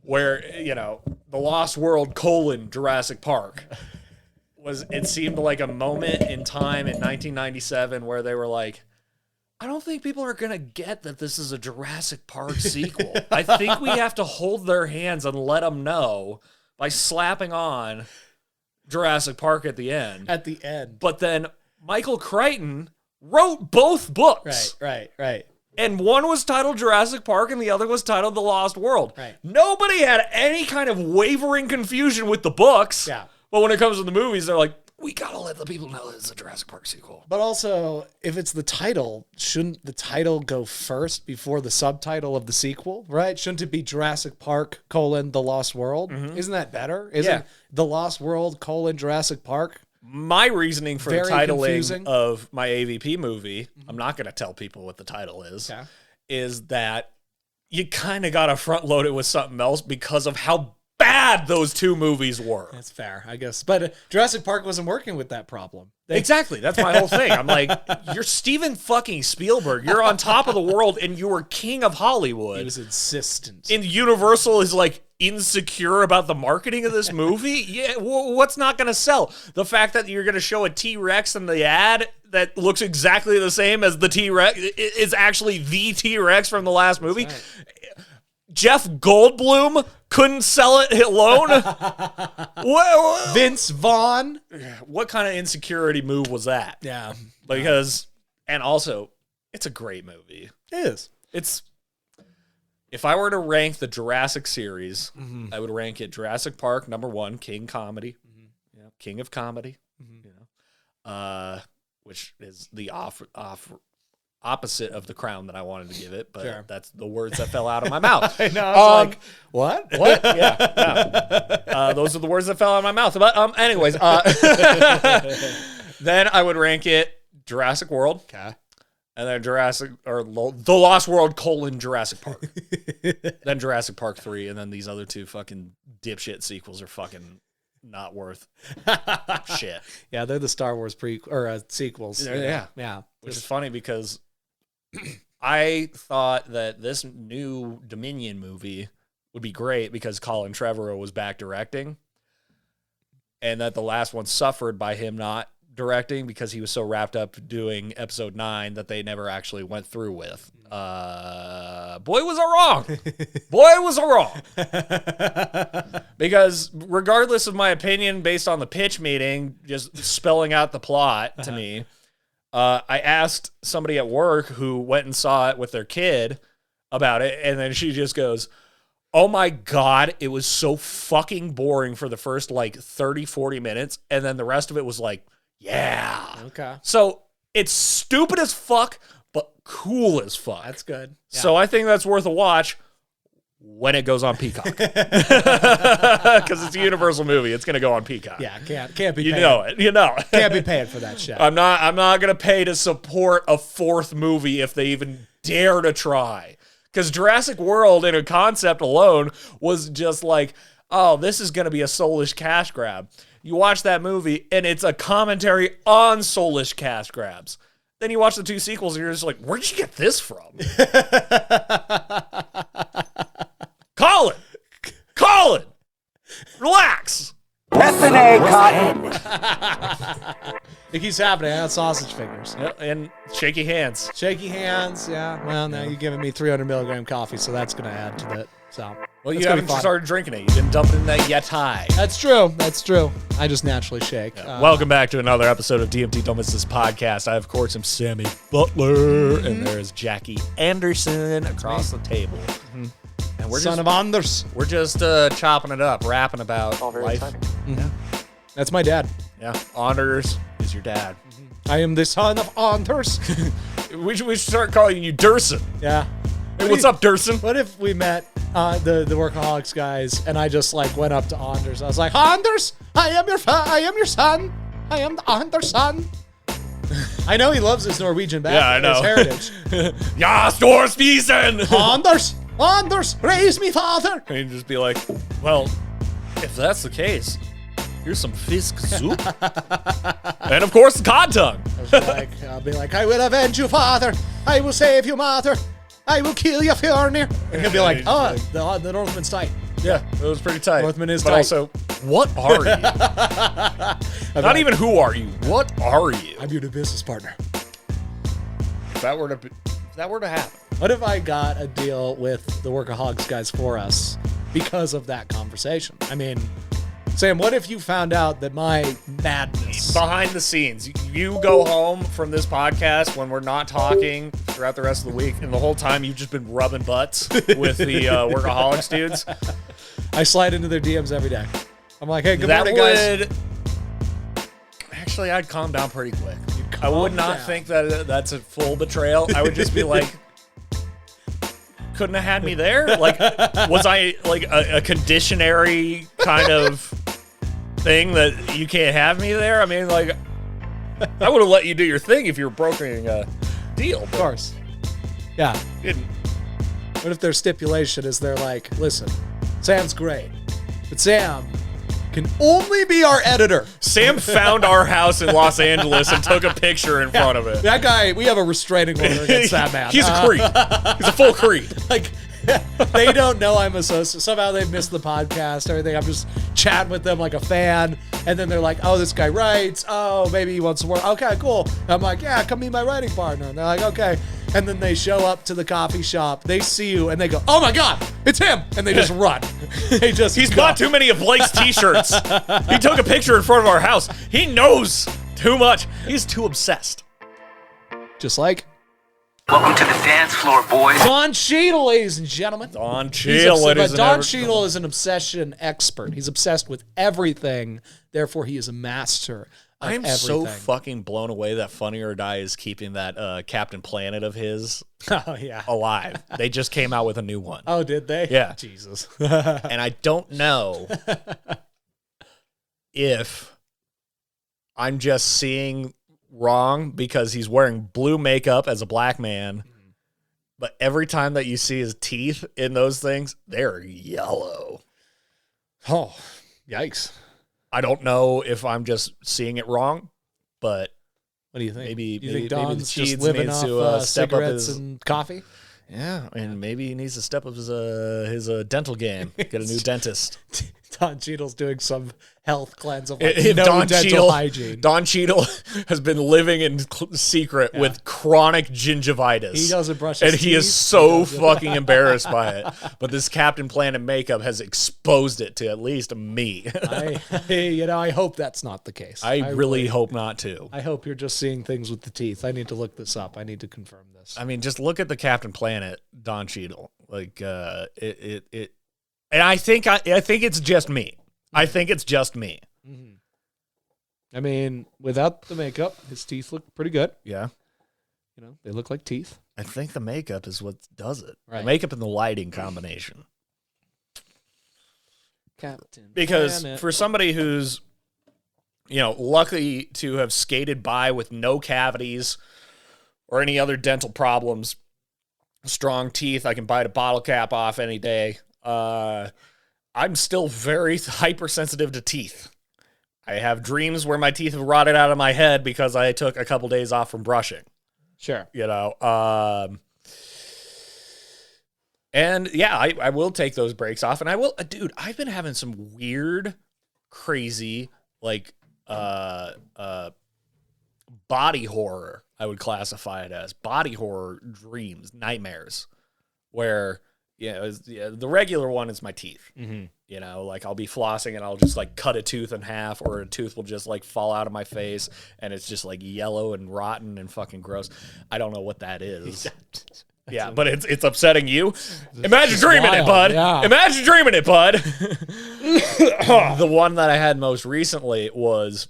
where, you know, The Lost World, Jurassic Park. It seemed like a moment in time in 1997 where they were like, I don't think people are going to get that this is a Jurassic Park sequel. I think we have to hold their hands and let them know by slapping on Jurassic Park at the end. At the end. But then Michael Crichton wrote both books. Right. And one was titled Jurassic Park and the other was titled The Lost World. Right. Nobody had any kind of wavering confusion with the books. Yeah. But when it comes to the movies, they're like, we gotta let the people know it's a Jurassic Park sequel. But also, if it's the title, shouldn't the title go first before the subtitle of the sequel, right? Shouldn't it be Jurassic Park, The Lost World? Mm-hmm. Isn't that better? Isn't The Lost World, Jurassic Park? My reasoning for the titling confusing of my AVP movie, I'm not going to tell people what the title is that you kind of got to front load it with something else because of how bad those two movies were. That's fair, I guess. But Jurassic Park wasn't working with that problem. Exactly. That's my whole thing. I'm like, you're Steven fucking Spielberg. You're on top of the world and you were king of Hollywood. He was insistent. And Universal is like insecure about the marketing of this movie? Yeah, what's not going to sell? The fact that you're going to show a T-Rex in the ad that looks exactly the same as the T-Rex is actually the T-Rex from the last movie. Right. Jeff Goldblum couldn't sell it alone. Vince Vaughn. What kind of insecurity move was that? Yeah. Because, and also, it's a great movie. It is. If I were to rank the Jurassic series, I would rank it Jurassic Park, number 1, King Comedy. You know, King of Comedy. You know, which is the opposite of the crown that I wanted to give it, but that's the words that fell out of my mouth. I know. I was like, what? Yeah. Those are the words that fell out of my mouth. But anyways, then I would rank it Jurassic World. Okay. And then The Lost World, Jurassic Park. Then Jurassic Park 3, and then these other two fucking dipshit sequels are fucking not worth shit. Yeah, they're the Star Wars sequels. Yeah. Which is funny because I thought that this new Dominion movie would be great because Colin Trevorrow was back directing, and that the last one suffered by him not directing because he was so wrapped up doing episode 9 that they never actually went through with. Boy, was I wrong. Because regardless of my opinion based on the pitch meeting, just spelling out the plot to me, I asked somebody at work who went and saw it with their kid about it, and then she just goes, oh my God, it was so fucking boring for the first like 30, 40 minutes, and then the rest of it was like, yeah. Okay. So it's stupid as fuck, but cool as fuck. That's good. Yeah. So I think that's worth a watch when it goes on Peacock. Because it's a Universal movie. It's going to go on Peacock. Yeah, can't be paying. You know it. Can't be paying for that shit. I'm not going to pay to support a fourth movie if they even dare to try. Because Jurassic World in a concept alone was just like, oh, this is going to be a soulish cash grab. You watch that movie, and it's a commentary on soulish cash grabs. Then you watch the two sequels, and you're just like, where'd you get this from? Colin! Relax! S&A Cotton! It keeps happening. I got sausage fingers. Yep, and shaky hands. Shaky hands, yeah. Well, now you're giving me 300 milligram coffee, so that's going to add to it. So, well, you haven't started drinking it. You didn't dump it in that yet high. That's true. I just naturally shake. Yeah. Welcome back to another episode of DMT Don't Miss This Podcast. I, of course, am Sammy Butler, and there's Jackie Anderson across the table. Mm-hmm. And we're Son of Anders. We're just chopping it up, rapping about life. Mm-hmm. That's my dad. Yeah, Anders is your dad. Mm-hmm. I am the son of Anders. we should start calling you Durson. Yeah. Hey, what's up, Durson? What if we met the Workaholics guys, and I just like went up to Anders? I was like, Anders, I am your son. I am the Anders' son. I know he loves his Norwegian background, his heritage. Ja, står spisen! Anders, raise me, father. And you'd just be like, well, if that's the case, here's some fisk soup. And of course, the cod tongue. I'll be like, I will avenge you, father. I will save you, mother. I will kill you, Fjornir. And he'll be like, the Northman's tight. Yeah, it was pretty tight. Northman is but tight. also, what are you? Not even who are you. What are you? I'm your new business partner. If that were to happen. What if I got a deal with the Workaholics guys for us because of that conversation? I mean, Sam, what if you found out that my madness... Behind the scenes, you go home from this podcast when we're not talking throughout the rest of the week, and the whole time you've just been rubbing butts with the Workaholics dudes. I slide into their DMs every day. I'm like, hey, good morning, guys. Actually, I'd calm down pretty quick. I would not think that that's a full betrayal. I would just be like... Couldn't have had me there? Like, was I like a conditionary kind of thing that you can't have me there? I mean, like, I would have let you do your thing if you were brokering a deal. Of course. Yeah. Didn't. What if their stipulation is they're like, listen, Sam's great, but Sam can only be our editor. Sam found our house in Los Angeles and took a picture in front of it. That guy, we have a restraining order against that man. He's a creep. He's a full creep. Like, they don't know I'm a socialist. Somehow they've missed the podcast, everything. I'm just chatting with them like a fan. And then they're like, oh, this guy writes. Oh, maybe he wants to work. Okay, cool. I'm like, yeah, come be my writing partner. And they're like, okay. And then they show up to the coffee shop. They see you and they go, oh my God, it's him. And they just run. He's bought too many of Blake's t-shirts. He took a picture in front of our house. He knows too much. He's too obsessed. Just like Welcome to the dance floor, boys. Don Cheadle, ladies and gentlemen. Don Cheadle. But Don Cheadle is an obsession expert. He's obsessed with everything. Therefore, he is a master. I'm everything. so fucking blown away that Funny or Die is keeping that Captain Planet of his alive. They just came out with a new one. Oh, did they? Yeah. Jesus. And I don't know if I'm just seeing wrong because he's wearing blue makeup as a black man, but every time that you see his teeth in those things, they're yellow. Oh, yikes. I don't know if I'm just seeing it wrong, but what do you think? Maybe think Don's the just Cheeds living needs off to step up cigarettes his and coffee? Yeah, and maybe he needs to step up his dental game. Get a new dentist. Don Cheadle's doing some health cleanse of If no Don dental Cheadle, hygiene. Don Cheadle has been living in secret with chronic gingivitis. He doesn't brush his and he is teeth. so fucking embarrassed by it. But this Captain Planet makeup has exposed it to at least me. I hope that's not the case. I really hope not too. I hope you're just seeing things with the teeth. I need to look this up. I need to confirm this. I mean, just look at the Captain Planet Don Cheadle. Like it. And I think it's just me. I think it's just me. Mm-hmm. I mean, without the makeup, his teeth look pretty good. Yeah. You know, they look like teeth. I think the makeup is what does it. Right. The makeup and the lighting combination. Captain Because Planet. for somebody who's, lucky to have skated by with no cavities or any other dental problems, strong teeth, I can bite a bottle cap off any day. I'm still very hypersensitive to teeth. I have dreams where my teeth have rotted out of my head because I took a couple days off from brushing. Sure. And yeah, I will take those breaks off, and I will, dude, I've been having some weird, crazy, body horror, I would classify it as body horror dreams, nightmares, where, the regular one is my teeth. Mm-hmm. I'll be flossing and I'll just cut a tooth in half, or a tooth will just fall out of my face and it's just yellow and rotten and fucking gross. I don't know what that is. Yeah, but it's upsetting you. Imagine dreaming it, bud. Yeah. Imagine dreaming it, bud. The one that I had most recently was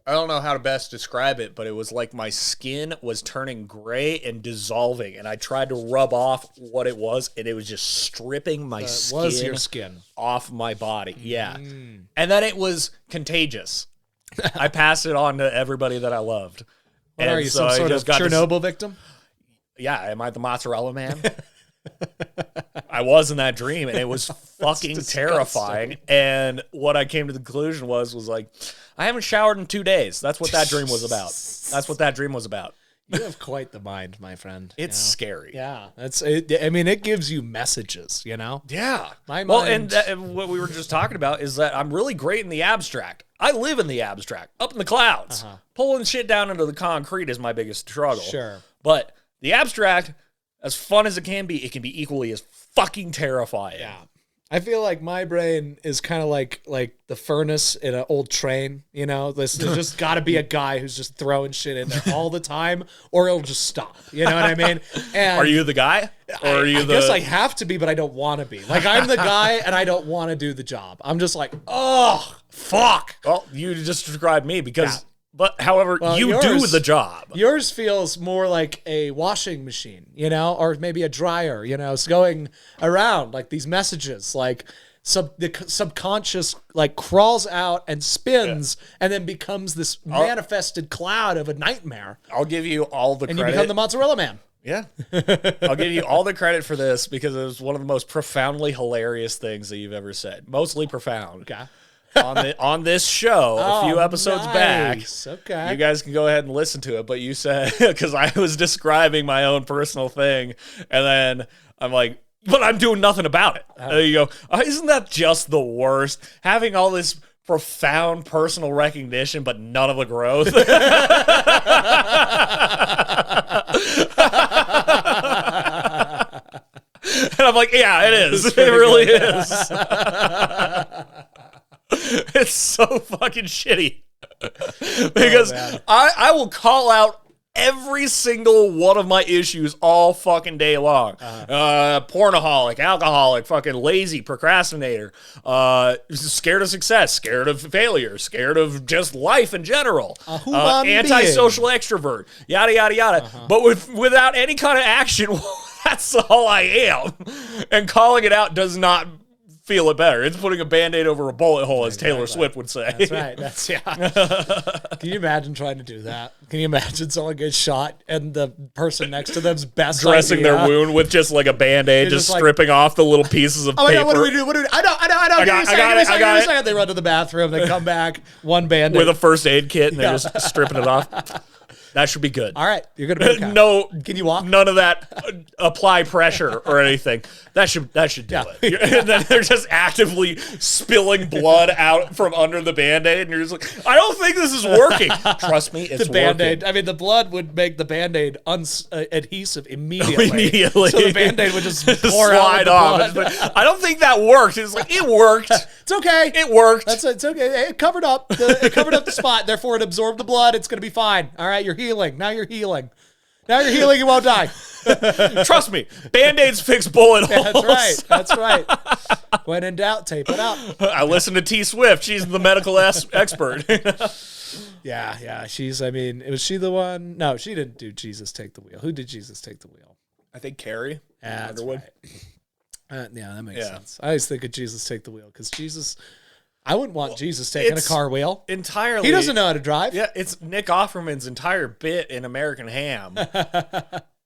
I don't know how to best describe it, but it was like my skin was turning gray and dissolving, and I tried to rub off what it was, and it was just stripping my skin off my body. Yeah. And then it was contagious. I passed it on to everybody that I loved. What are you, some sort of Chernobyl victim? Yeah, am I the mozzarella man? I was in that dream, and it was fucking terrifying. And what I came to the conclusion was I haven't showered in 2 days. That's what that dream was about. You have quite the mind, my friend. It's scary. Yeah, it gives you messages, Yeah. My well, mind- and what we were just talking about is that I'm really great in the abstract. I live in the abstract, up in the clouds. Pulling shit down into the concrete is my biggest struggle. Sure. But the abstract, as fun as it can be equally as fucking terrifying. Yeah. I feel like my brain is kind of like the furnace in an old train, There's just got to be a guy who's just throwing shit in there all the time, or it'll just stop. You know what I mean? And Are you the guy? Or are you I guess I have to be, but I don't want to be. Like, I'm the guy, and I don't want to do the job. I'm just like, oh, fuck. Well, you just described me because... But, however, you do the job. Yours feels more like a washing machine, or maybe a dryer, it's going around like these messages, like the subconscious like crawls out and spins and then becomes this manifested cloud of a nightmare. I'll give you all the credit. And you become the mozzarella man. Yeah. I'll give you all the credit for this because it was one of the most profoundly hilarious things that you've ever said. Mostly profound. Okay. on this show a few episodes back. Okay. You guys can go ahead and listen to it, but you said, because I was describing my own personal thing, and then I'm like, but I'm doing nothing about it. And you go, isn't that just the worst? Having all this profound personal recognition, but none of the growth. And I'm like, yeah, it is. It really is. It's so fucking shitty. Because I will call out every single one of my issues all fucking day long. Pornaholic, alcoholic, fucking lazy, procrastinator, scared of success, scared of failure, scared of just life in general, antisocial extrovert, yada, yada, yada. But without any kind of action, that's all I am. And calling it out does not feel it better. It's putting a Band-Aid over a bullet hole, as Taylor Swift would say. That's right. Can you imagine trying to do that? Can you imagine someone gets shot and the person next to them's best dressing idea? their wound with just like a Band-Aid, just stripping off the little pieces of paper. God, what do we do? I know. I got it. They run to the bathroom. They come back. One Band-Aid. With a first aid kit, and they're just stripping it off. That should be good. All right. You're going to be No. Can you walk? None of that apply pressure or anything. That should do it. And then they're just actively spilling blood out from under the Band-Aid, and you're just like, I don't think this is working. Trust me, it's the Band-Aid. working. I mean, the blood would make the Band-Aid adhesive immediately. So the Band-Aid would just pour slide out off. the blood. I don't think that worked. It's like, it worked. It's okay. It worked. It's okay. It covered up. It covered up the spot. Therefore, it absorbed the blood. It's going to be fine. All right, you're healing. Now you're healing. You won't die. Trust me. Band-Aids fix bullet holes. That's right. When in doubt, tape it up. I listen to T Swift. She's the medical expert. Yeah. Was she the one? No, she didn't do Jesus Take the Wheel. Who did Jesus Take the Wheel? I think Carrie. That's right. Yeah, that makes sense. I always think of Jesus Take the Wheel because Jesus... I wouldn't want Jesus taking a car wheel. Entirely. He doesn't know how to drive. Yeah, it's Nick Offerman's entire bit in American Ham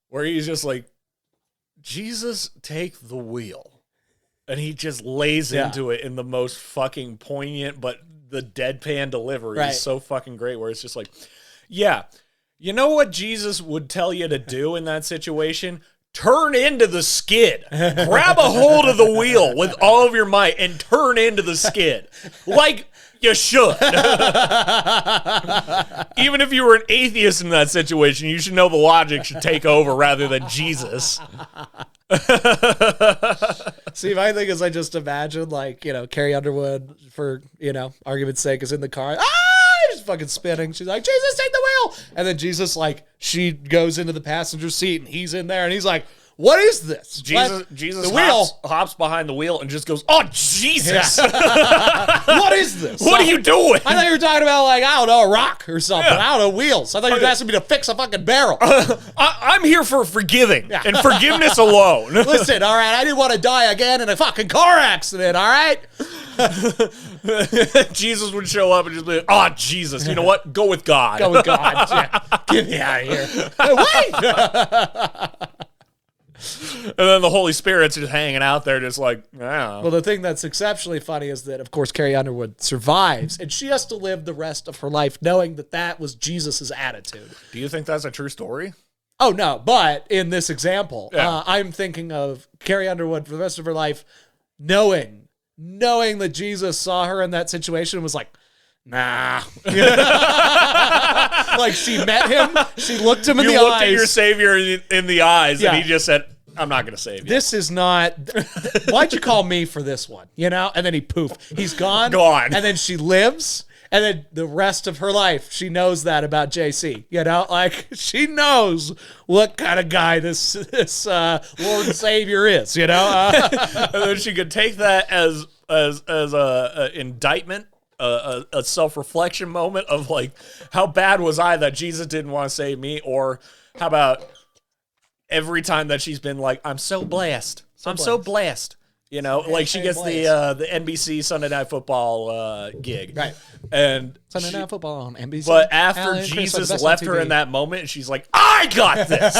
where he's just like, Jesus, take the wheel. And he just lays into it in the most fucking poignant, but the deadpan delivery is so fucking great where it's just like, yeah, you know what Jesus would tell you to do in that situation? Turn into the skid. Grab a hold of the wheel with all of your might and turn into the skid. Like you should. Even if you were an atheist in that situation, you should know the logic should take over rather than Jesus. See, my thing is I just imagine, Carrie Underwood, for, argument's sake, is in the car. She's fucking spinning. She's like, Jesus, take the wheel. And then Jesus, she goes into the passenger seat and he's in there and he's like, what is this? Jesus hops behind the wheel and just goes, oh, Jesus. What is this? What are you doing? I thought you were talking about, I don't know, a rock or something. Yeah. I don't know, wheels. I thought you were asking me to fix a fucking barrel. I'm here for forgiving and forgiveness alone. Listen, all right, I didn't want to die again in a fucking car accident, all right? Jesus would show up and just be like, oh, Jesus, you know what? Go with God. Go with God. Yeah. Get me out of here. Wait! then the Holy Spirit's just hanging out there, just like, yeah. Well, the thing that's exceptionally funny is that, of course, Carrie Underwood survives, and she has to live the rest of her life knowing that that was Jesus's attitude. Do you think that's a true story? Oh, no, but in this example, Yeah. I'm thinking of Carrie Underwood for the rest of her life knowing that Jesus saw her in that situation and was like, nah. Like, she met him, she looked him in the eyes. You looked at your Savior in the eyes, Yeah. and he just said, I'm not going to save you. This is not, why'd you call me for this one? You know? And then he poof, he's gone. Gone. And then she lives. And then the rest of her life, she knows that about JC. You know, like she knows what kind of guy this Lord and Savior is. You know, And then she could take that as a indictment, a self-reflection moment of like, how bad was I that Jesus didn't want to save me? Or how about every time that she's been like, I'm so blessed. I'm so blessed. You know, like she gets the NBC Sunday Night Football gig. Right. And Sunday Night Football on NBC. but after Alan and Chris are the Jesus best left on her TV. in that moment, she's like, I got this.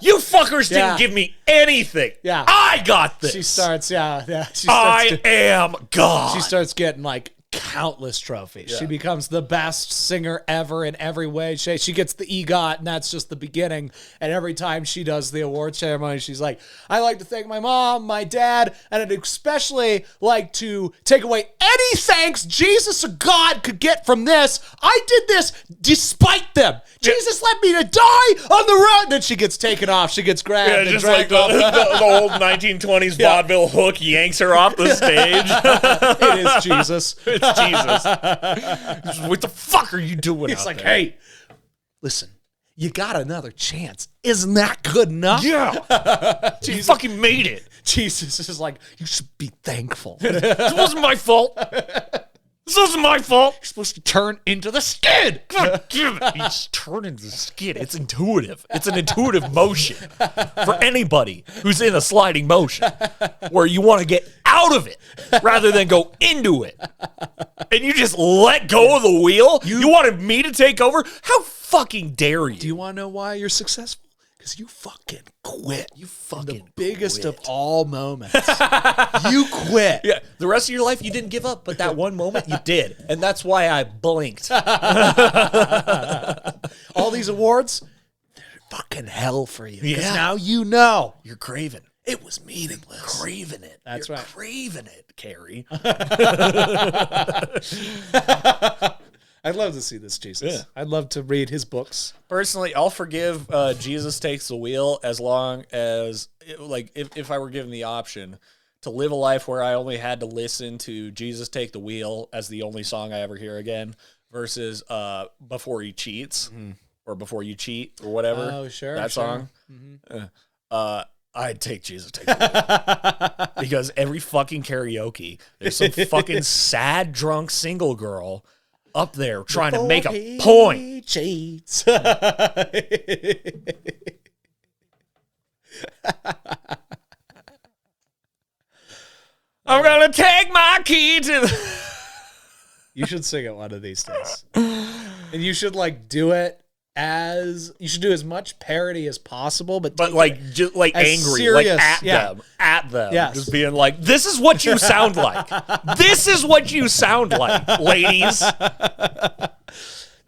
You fuckers Yeah. didn't give me anything. Yeah. I got this. She starts, She I am God. She starts getting like countless trophies. Yeah. She becomes the best singer ever in every way. She gets the EGOT, and that's just the beginning. And every time she does the award ceremony, she's like, I like to thank my mom, my dad, and I'd especially like to take away any thanks Jesus or God could get from this. I did this despite them. Jesus led me to die on the road. Then she gets taken off. She gets grabbed Yeah, and just like dragged the, off. the old 1920s vaudeville hook yanks her off the stage. It is Jesus. It's Jesus. What the fuck are you doing? He's out like, there? hey, listen, you got another chance. Isn't that good enough? Yeah. You fucking made it. Jesus is like, you should be thankful. This wasn't my fault. This wasn't my fault. You're supposed to turn into the skid. God damn it. You just turn into the skid. It's intuitive. It's an intuitive motion for anybody who's in a sliding motion where you want to get out of it rather than go into it. And you just let go of the wheel? You wanted me to take over? How fucking dare you? Do you want to know why you're successful? Because you fucking quit. You fucking The biggest quit. of all moments. You quit. Yeah, the rest of your life you didn't give up, but that one moment you did. And that's why I blinked. All these awards, they're fucking hell for you. 'Cause Yeah. now you know. You're craving. It was meaningless. Craving it. That's You're right. craving it, Carrie. I'd love to see this Jesus. Yeah. I'd love to read his books. Personally, I'll forgive Jesus Takes the Wheel as long as, like, if I were given the option to live a life where I only had to listen to Jesus Take the Wheel as the only song I ever hear again versus Before He Cheats or Before You Cheat or whatever. Oh, sure. That sure. song. I'd take Jesus Take the Wheel. Because every fucking karaoke, there's some fucking sad, drunk single girl up there trying to make a point. He cheats. I'm gonna take my key to the... You should sing it one of these days. And you should like do it as you should do as much parody as possible, but like just like as angry, serious, like yeah. at them, Yes. just being like, "This is what you sound like. This is what you sound like, ladies."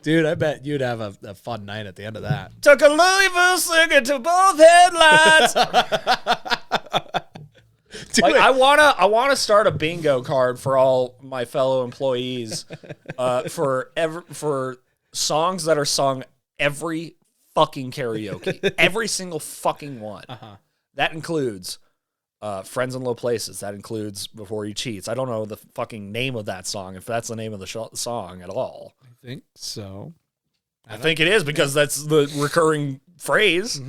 dude, I bet you'd have a fun night at the end of that. Took a Louisville singer to both headlines. Like, I wanna start a bingo card for all my fellow employees, for songs that are sung every fucking karaoke, every single fucking one. That includes Friends in Low Places. That includes Before He Cheats. I don't know the fucking name of that song, if that's the name of the song at all. I think so. I think it is because that's the recurring phrase.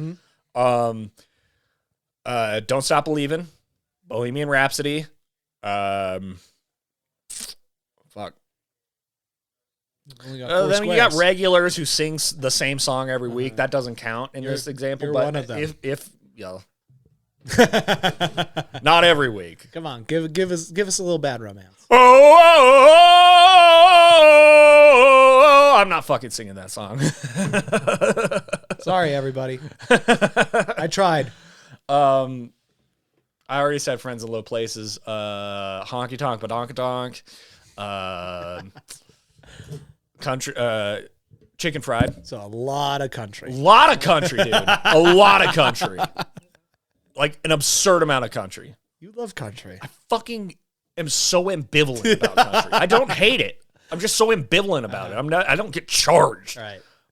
Don't Stop Believing, Bohemian Rhapsody. Fuck. Then you got regulars who sings the same song every week. That doesn't count in this example. you're But one of them. if not every week. Come on, give us a little bad romance. Oh, I'm not fucking singing that song. Sorry, everybody. I tried. I already said friends in low places. Honky tonk, badonka donk. Country, chicken fried. So a lot of country. A lot of country, dude. A lot of country. Like an absurd amount of country. You love country. I fucking am so ambivalent about country. I don't hate it. I'm just so ambivalent about it. I don't get charged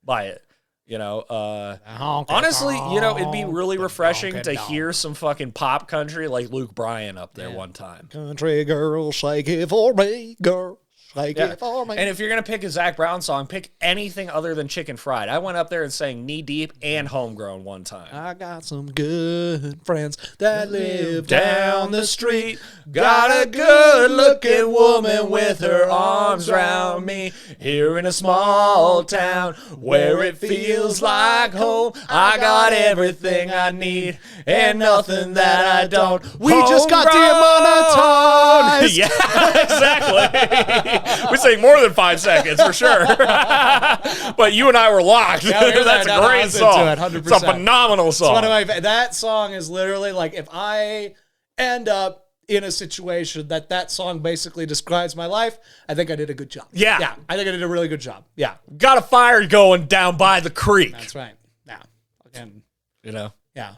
by it. You know, honestly, you know, it'd be really refreshing to hear some fucking pop country like Luke Bryan up there one time. Country girl, shake it for me, girl. Shake it for me. And if you're going to pick a Zach Brown song, pick anything other than Chicken Fried. I went up there and sang Knee Deep and Homegrown one time. I got some good friends that live down the street. Got a good-looking woman with her arms around me. Here in a small town where it feels like home. I got everything I need and nothing that I don't. We just got demonetized. Yeah, exactly. We sang more than 5 seconds for sure. But you and I were locked. That's a great song. 100%. It's a phenomenal song. It's one of my, that song is literally like, if I end up in a situation that song basically describes my life, I think I did a good job. Yeah. I think I did a really good job. Yeah. Got a fire going down by the creek. That's right. Yeah. Again. You know? Yeah.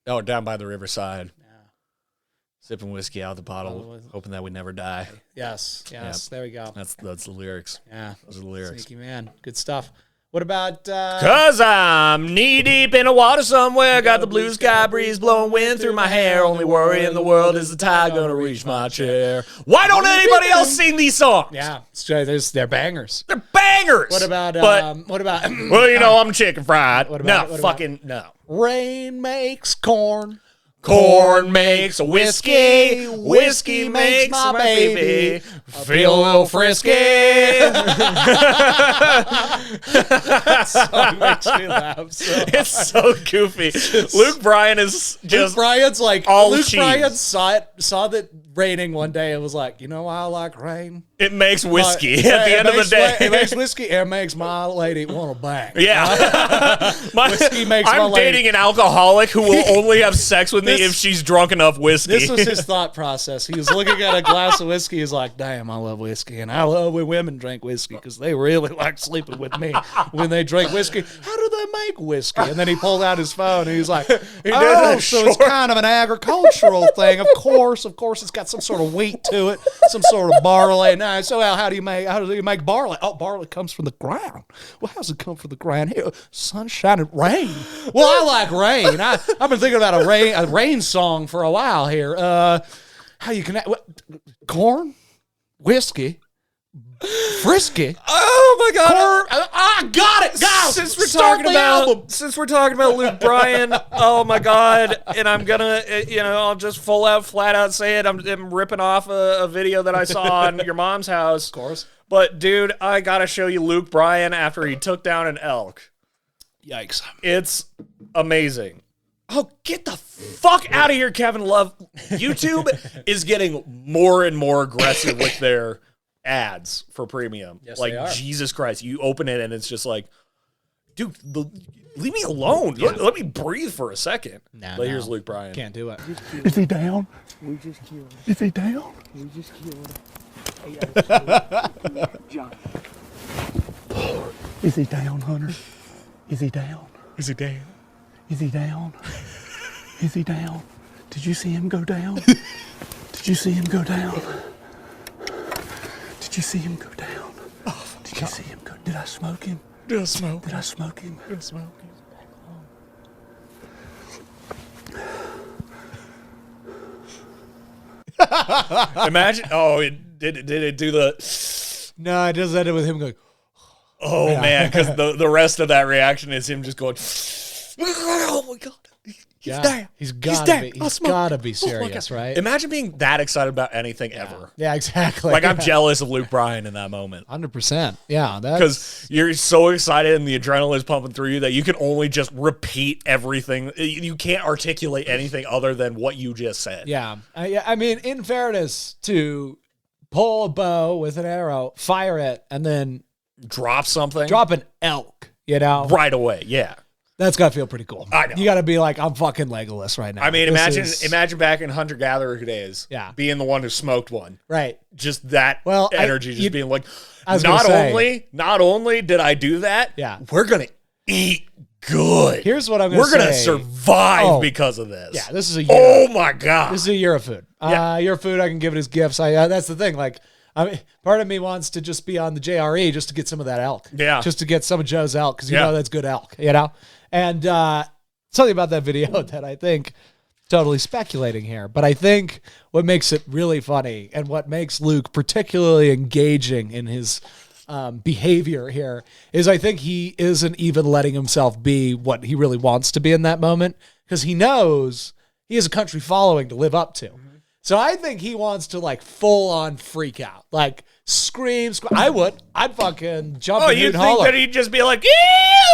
Oh, down by the riverside. Sipping whiskey out of the bottle, hoping that we never die. Yes. There we go. That's the lyrics. Yeah. Those are the lyrics. Sneaky man. Good stuff. What about... Cause I'm knee-deep in the water somewhere, got the blue sky breeze blowing wind through my hair. Only worry in the world is the tide gonna reach my chair. Why don't anybody else sing these songs? Yeah. They're bangers. They're bangers! What about... well, you know, I'm chicken fried. No. Rain makes corn. Corn makes whiskey, whiskey makes my baby feel a little frisky. That song makes me laugh so hard. It's so goofy. Luke Bryan is just Luke Bryan's like all Luke cheese. Bryan saw that raining one day and was like, you know why I like rain? It makes whiskey at the end of the day. It makes whiskey. It makes my lady want to bang. Yeah. Whiskey makes my I'm lady. dating an alcoholic who will only have sex with me if she's drunk enough whiskey. This was his thought process. He was looking at a glass of whiskey. He's like, damn, I love whiskey. And I love when women drink whiskey because they really like sleeping with me when they drink whiskey. How do they make whiskey? And then he pulled out his phone and he's like, so it's kind of an agricultural thing. Of course, it's got some sort of wheat to it, some sort of barley. Now, so how do you make barley? Oh, barley comes from the ground. Well, how does it come from the ground? Here, sunshine and rain. Well, I like rain. I've been thinking about a rain song for a while here. How you connect? Corn, whiskey, frisky. Oh my God! Corn, I got it. Guys, since we're talking about Luke Bryan, oh my God! And I'm gonna, I'll just flat out say it. I'm ripping off a video that I saw on your mom's house. Of course. But dude, I gotta show you Luke Bryan after he took down an elk. Yikes! It's amazing. Oh, get the fuck out of here, Kevin Love. YouTube is getting more and more aggressive with their ads for premium. Yes, like, they are. Jesus Christ. You open it and it's just like, dude, leave me alone. Yeah. Let me breathe for a second. But here's Luke Bryan. Can't do it. Is he down? We just killed him. Is he down? We just killed him. John. Is he down, Hunter? Is he down? Is he down? Is he down? Is he down? Did you see him go down? Did you see him go down? Did you see him go down? Did you see him go? Did I smoke him? Did I smoke? Did I smoke him? Did I smoke him? Imagine. Oh, did it do the? No, it does end it with him going. Oh man, because the rest of that reaction is him just going. Oh my God. He's there. He's gotta be serious, right? Imagine being that excited about anything ever. Yeah, exactly. Like, I'm jealous of Luke Bryan in that moment. 100%. Yeah, because you're so excited and the adrenaline is pumping through you that you can only just repeat everything. You can't articulate anything other than what you just said. Yeah. I mean, in fairness, to pull a bow with an arrow, fire it, and then drop something. Drop an elk, right away. Yeah. That's got to feel pretty cool. I know. You got to be like, I'm fucking Legolas right now. I mean, This imagine back in hunter-gatherer days, Yeah. being the one who smoked one. Right. Just that energy, just being like, I was gonna say- not only did I do that, Yeah. we're gonna eat good. Here's what I'm going to say. We're gonna survive Oh. because of this. Yeah, this is a year. Oh my god. This is a year of food. Yeah. Year of food, I can give it as gifts. That's the thing. Like, I mean, part of me wants to just be on the JRE just to get some of that elk. Yeah. Just to get some of Joe's elk because you Yeah. know that's good elk, you know? And something about that video that I think, totally speculating here, but I think what makes it really funny and what makes Luke particularly engaging in his behavior here is I think he isn't even letting himself be what he really wants to be in that moment because he knows he has a country following to live up to. So I think he wants to like full on freak out, like scream. I'd fucking jump Oh, and you hoot and think holler. that he'd just be like,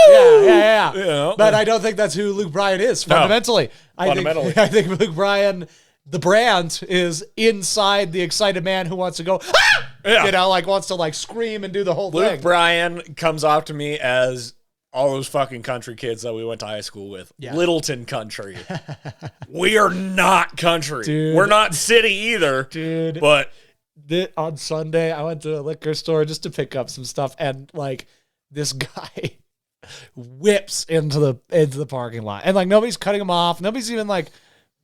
Yeah. You know? But I don't think that's who Luke Bryan is fundamentally. Fundamentally. I think Luke Bryan, the brand, is inside the excited man who wants to go, ah! Yeah. You know, like wants to like scream and do the whole Luke thing. Bryan comes off to me as all those fucking country kids that we went to high school with. Yeah. Littleton country. We are not country. Dude. We're not city either. Dude. But On Sunday, I went to a liquor store just to pick up some stuff, and like this guy whips into the parking lot, and like nobody's cutting him off. Nobody's even like,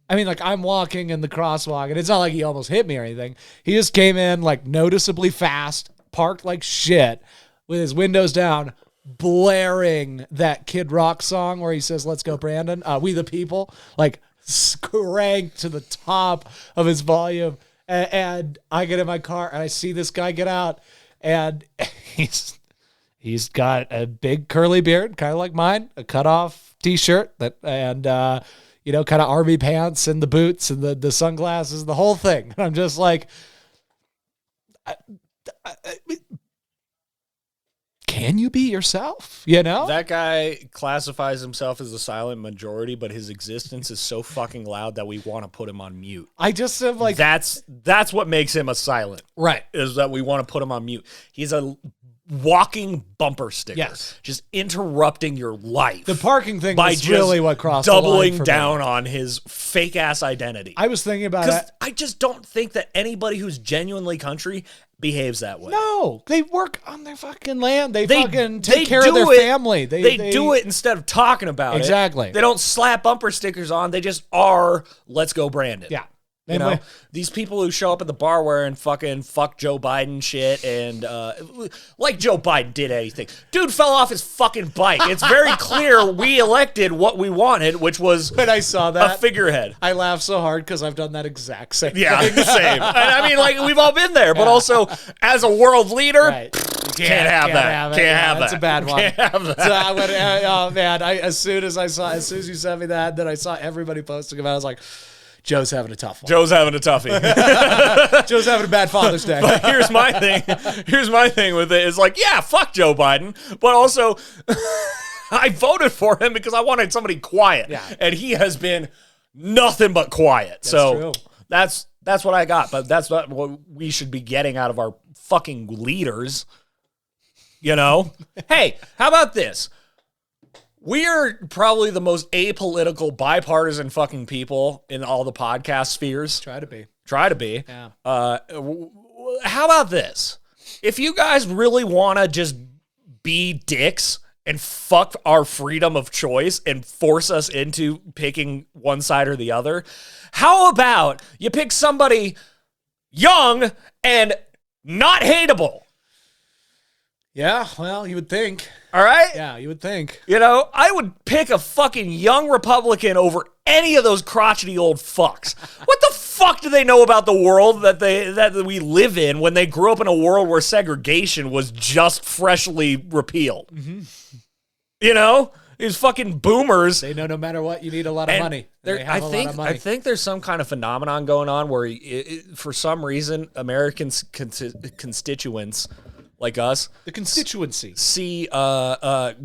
I mean, like I'm walking in the crosswalk, and it's not like he almost hit me or anything. He just came in like noticeably fast, parked like shit, with his windows down, blaring that Kid Rock song where he says, "Let's go, Brandon, we the people," like cranked to the top of his volume. And I get in my car and I see this guy get out, and he's got a big curly beard, kind of like mine, a cutoff t-shirt and kind of army pants and the boots and the sunglasses, the whole thing. And I'm just like, can you be yourself? You know? that guy classifies himself as the silent majority, but his existence is so fucking loud that we want to put him on mute. I just am like, That's what makes him a silent. right. Is that we want to put him on mute. He's a walking bumper sticker. Yes. Just interrupting your life. The parking thing by was just really what crossed the line doubling for me. down on his fake ass identity. I was thinking about Because it. I just don't think that anybody who's genuinely country behaves that way. No, they work on their fucking land. They fucking take they care of do their it- family. They do it instead of talking about Exactly. it. They don't slap bumper stickers on. They just are, let's go Brandon. Yeah. You know, these people who show up at the bar wearing fucking fuck Joe Biden shit and like Joe Biden did anything. Dude fell off his fucking bike. It's very clear we elected what we wanted, which was When I saw a that, figurehead. I laughed so hard because I've done that exact same Yeah, thing. same. And I mean, like, we've all been there, but also as a world leader, Right. can't have that. it. Can't Yeah, have that. That's a bad one. Can't have that. So I went, oh man, as soon as you sent me that, then I saw everybody posting about it. I was like, Joe's having a tough one. Joe's having a toughie. Joe's having a bad Father's Day. But here's my thing. Here's my thing with it is like, yeah, fuck Joe Biden, but also I voted for him because I wanted somebody quiet. Yeah. And he has been nothing but quiet. true. That's what I got, but that's not what we should be getting out of our fucking leaders. You know? Hey, how about this? We're probably the most apolitical, bipartisan fucking people in all the podcast spheres. Try to be. Try to be. Yeah. How about this? If you guys really want to just be dicks and fuck our freedom of choice and force us into picking one side or the other, how about you pick somebody young and not hateable? Yeah, well, you would think. All right? Yeah, you would think. You know, I would pick a fucking young Republican over any of those crotchety old fucks. What the fuck do they know about the world that we live in when they grew up in a world where segregation was just freshly repealed? Mm-hmm. You know, these fucking boomers. They know no matter what, you need a lot of money. They have a lot of money. I think there's some kind of phenomenon going on where, for some reason, Americans constituents like us, the constituency, see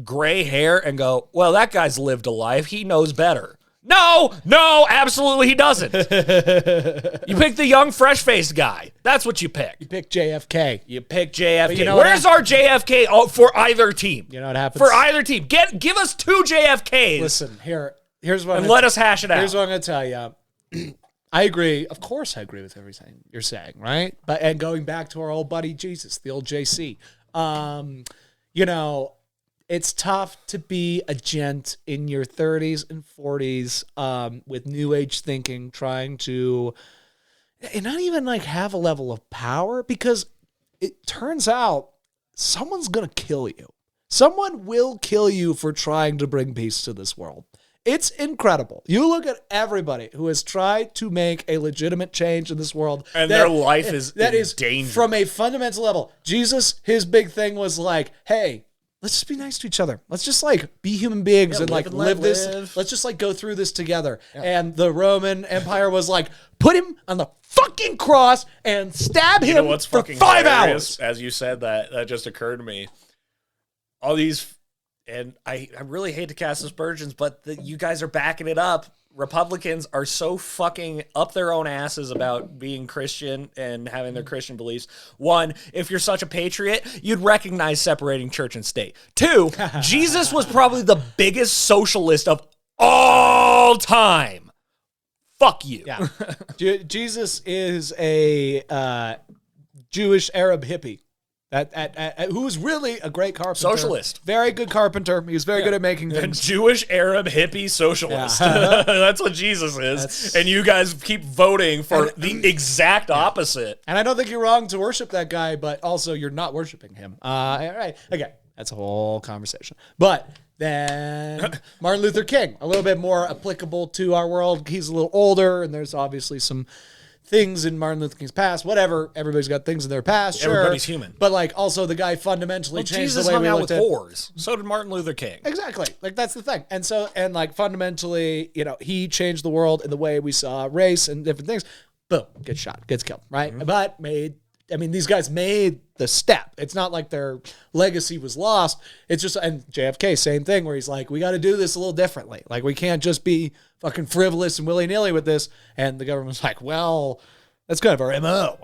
gray hair and go, well, that guy's lived a life. He knows better. No, absolutely he doesn't. You pick the young, fresh-faced guy. That's what you pick. You pick JFK. You pick JFK. You know Where's our JFK for either team? You know what happens? For either team. Give us 2 JFKs. Listen, here's what and let us hash it out. Here's what I'm going to tell you. I agree. Of course I agree with everything you're saying, right? And going back to our old buddy Jesus, the old JC. You know, it's tough to be a gent in your 30s and 40s with new age thinking, trying to and not even like have a level of power, because it turns out someone's going to kill you. Someone will kill you for trying to bring peace to this world. It's incredible. You look at everybody who has tried to make a legitimate change in this world, and their life is in danger. From a fundamental level. Jesus, his big thing was like, hey, let's just be nice to each other. Let's just like be human beings and like live this. Let's just like go through this together. Yeah. And the Roman Empire was like, put him on the fucking cross and stab him for 5 hours. As you said that just occurred to me. All these, and I really hate to cast aspersions, but you guys are backing it up. Republicans are so fucking up their own asses about being Christian and having their Christian beliefs. 1, if you're such a patriot, you'd recognize separating church and state. 2, Jesus was probably the biggest socialist of all time. Fuck you. Yeah. Jesus is a Jewish Arab hippie. Who was really a great carpenter. Socialist. Very good carpenter. He was very good at making things. A Jewish, Arab, hippie socialist. Yeah. That's what Jesus is. And you guys keep voting for the exact opposite. And I don't think you're wrong to worship that guy, but also you're not worshiping him. All right. Okay. That's a whole conversation. But then Martin Luther King, a little bit more applicable to our world. He's a little older, and there's obviously some things in Martin Luther King's past, whatever. Everybody's got things in their past. Sure. Everybody's human. But like also the guy fundamentally changed Jesus the way hung we out looked with at whores. So did Martin Luther King. Exactly. Like that's the thing. And like fundamentally, you know, he changed the world in the way we saw race and different things. Boom, gets shot, gets killed, right? Mm-hmm. But these guys made the step. It's not like their legacy was lost. It's just, and JFK, same thing, where he's like, we got to do this a little differently. Like, we can't just be fucking frivolous and willy-nilly with this. And the government's like, well, that's kind of our MO.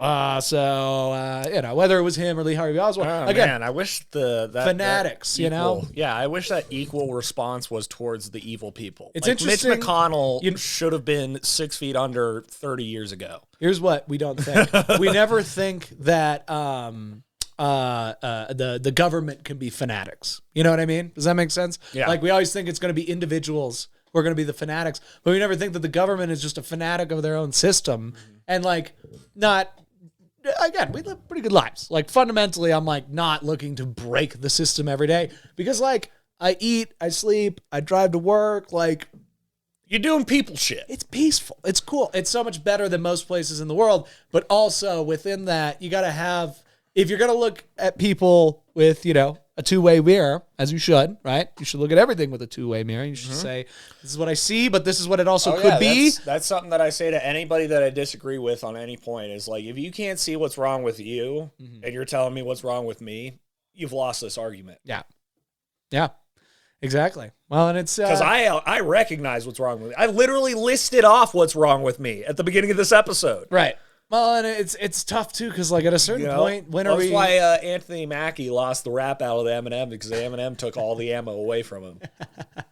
You know, whether it was him or Lee Harvey Oswald. Again, man, I wish that fanatics, you know? Yeah, I wish that equal response was towards the evil people. It's like interesting. Mitch McConnell should have been 6 feet under 30 years ago. Here's what we don't think. We never think that the government can be fanatics. You know what I mean? Does that make sense? Yeah. Like we always think it's going to be individuals who are going to be the fanatics, but we never think that the government is just a fanatic of their own system. Mm-hmm. And like again, we live pretty good lives. Like fundamentally, I'm like not looking to break the system every day because like I eat, I sleep, I drive to work, like you're doing people shit. It's peaceful. It's cool. It's so much better than most places in the world. But also within that, you got to have, if you're going to look at people with, you know, a two-way mirror, as you should, right? You should look at everything with a two-way mirror. You should say, this is what I see, but this is what it also could be. That's something that I say to anybody that I disagree with on any point is like, if you can't see what's wrong with you and you're telling me what's wrong with me, you've lost this argument. Yeah. Yeah. Exactly. Well, and it's because I recognize what's wrong with me. I literally listed off what's wrong with me at the beginning of this episode. Right. Well, and it's tough too because like at a certain point, when are we? That's why Anthony Mackie lost the rap out of Eminem because Eminem took all the ammo away from him.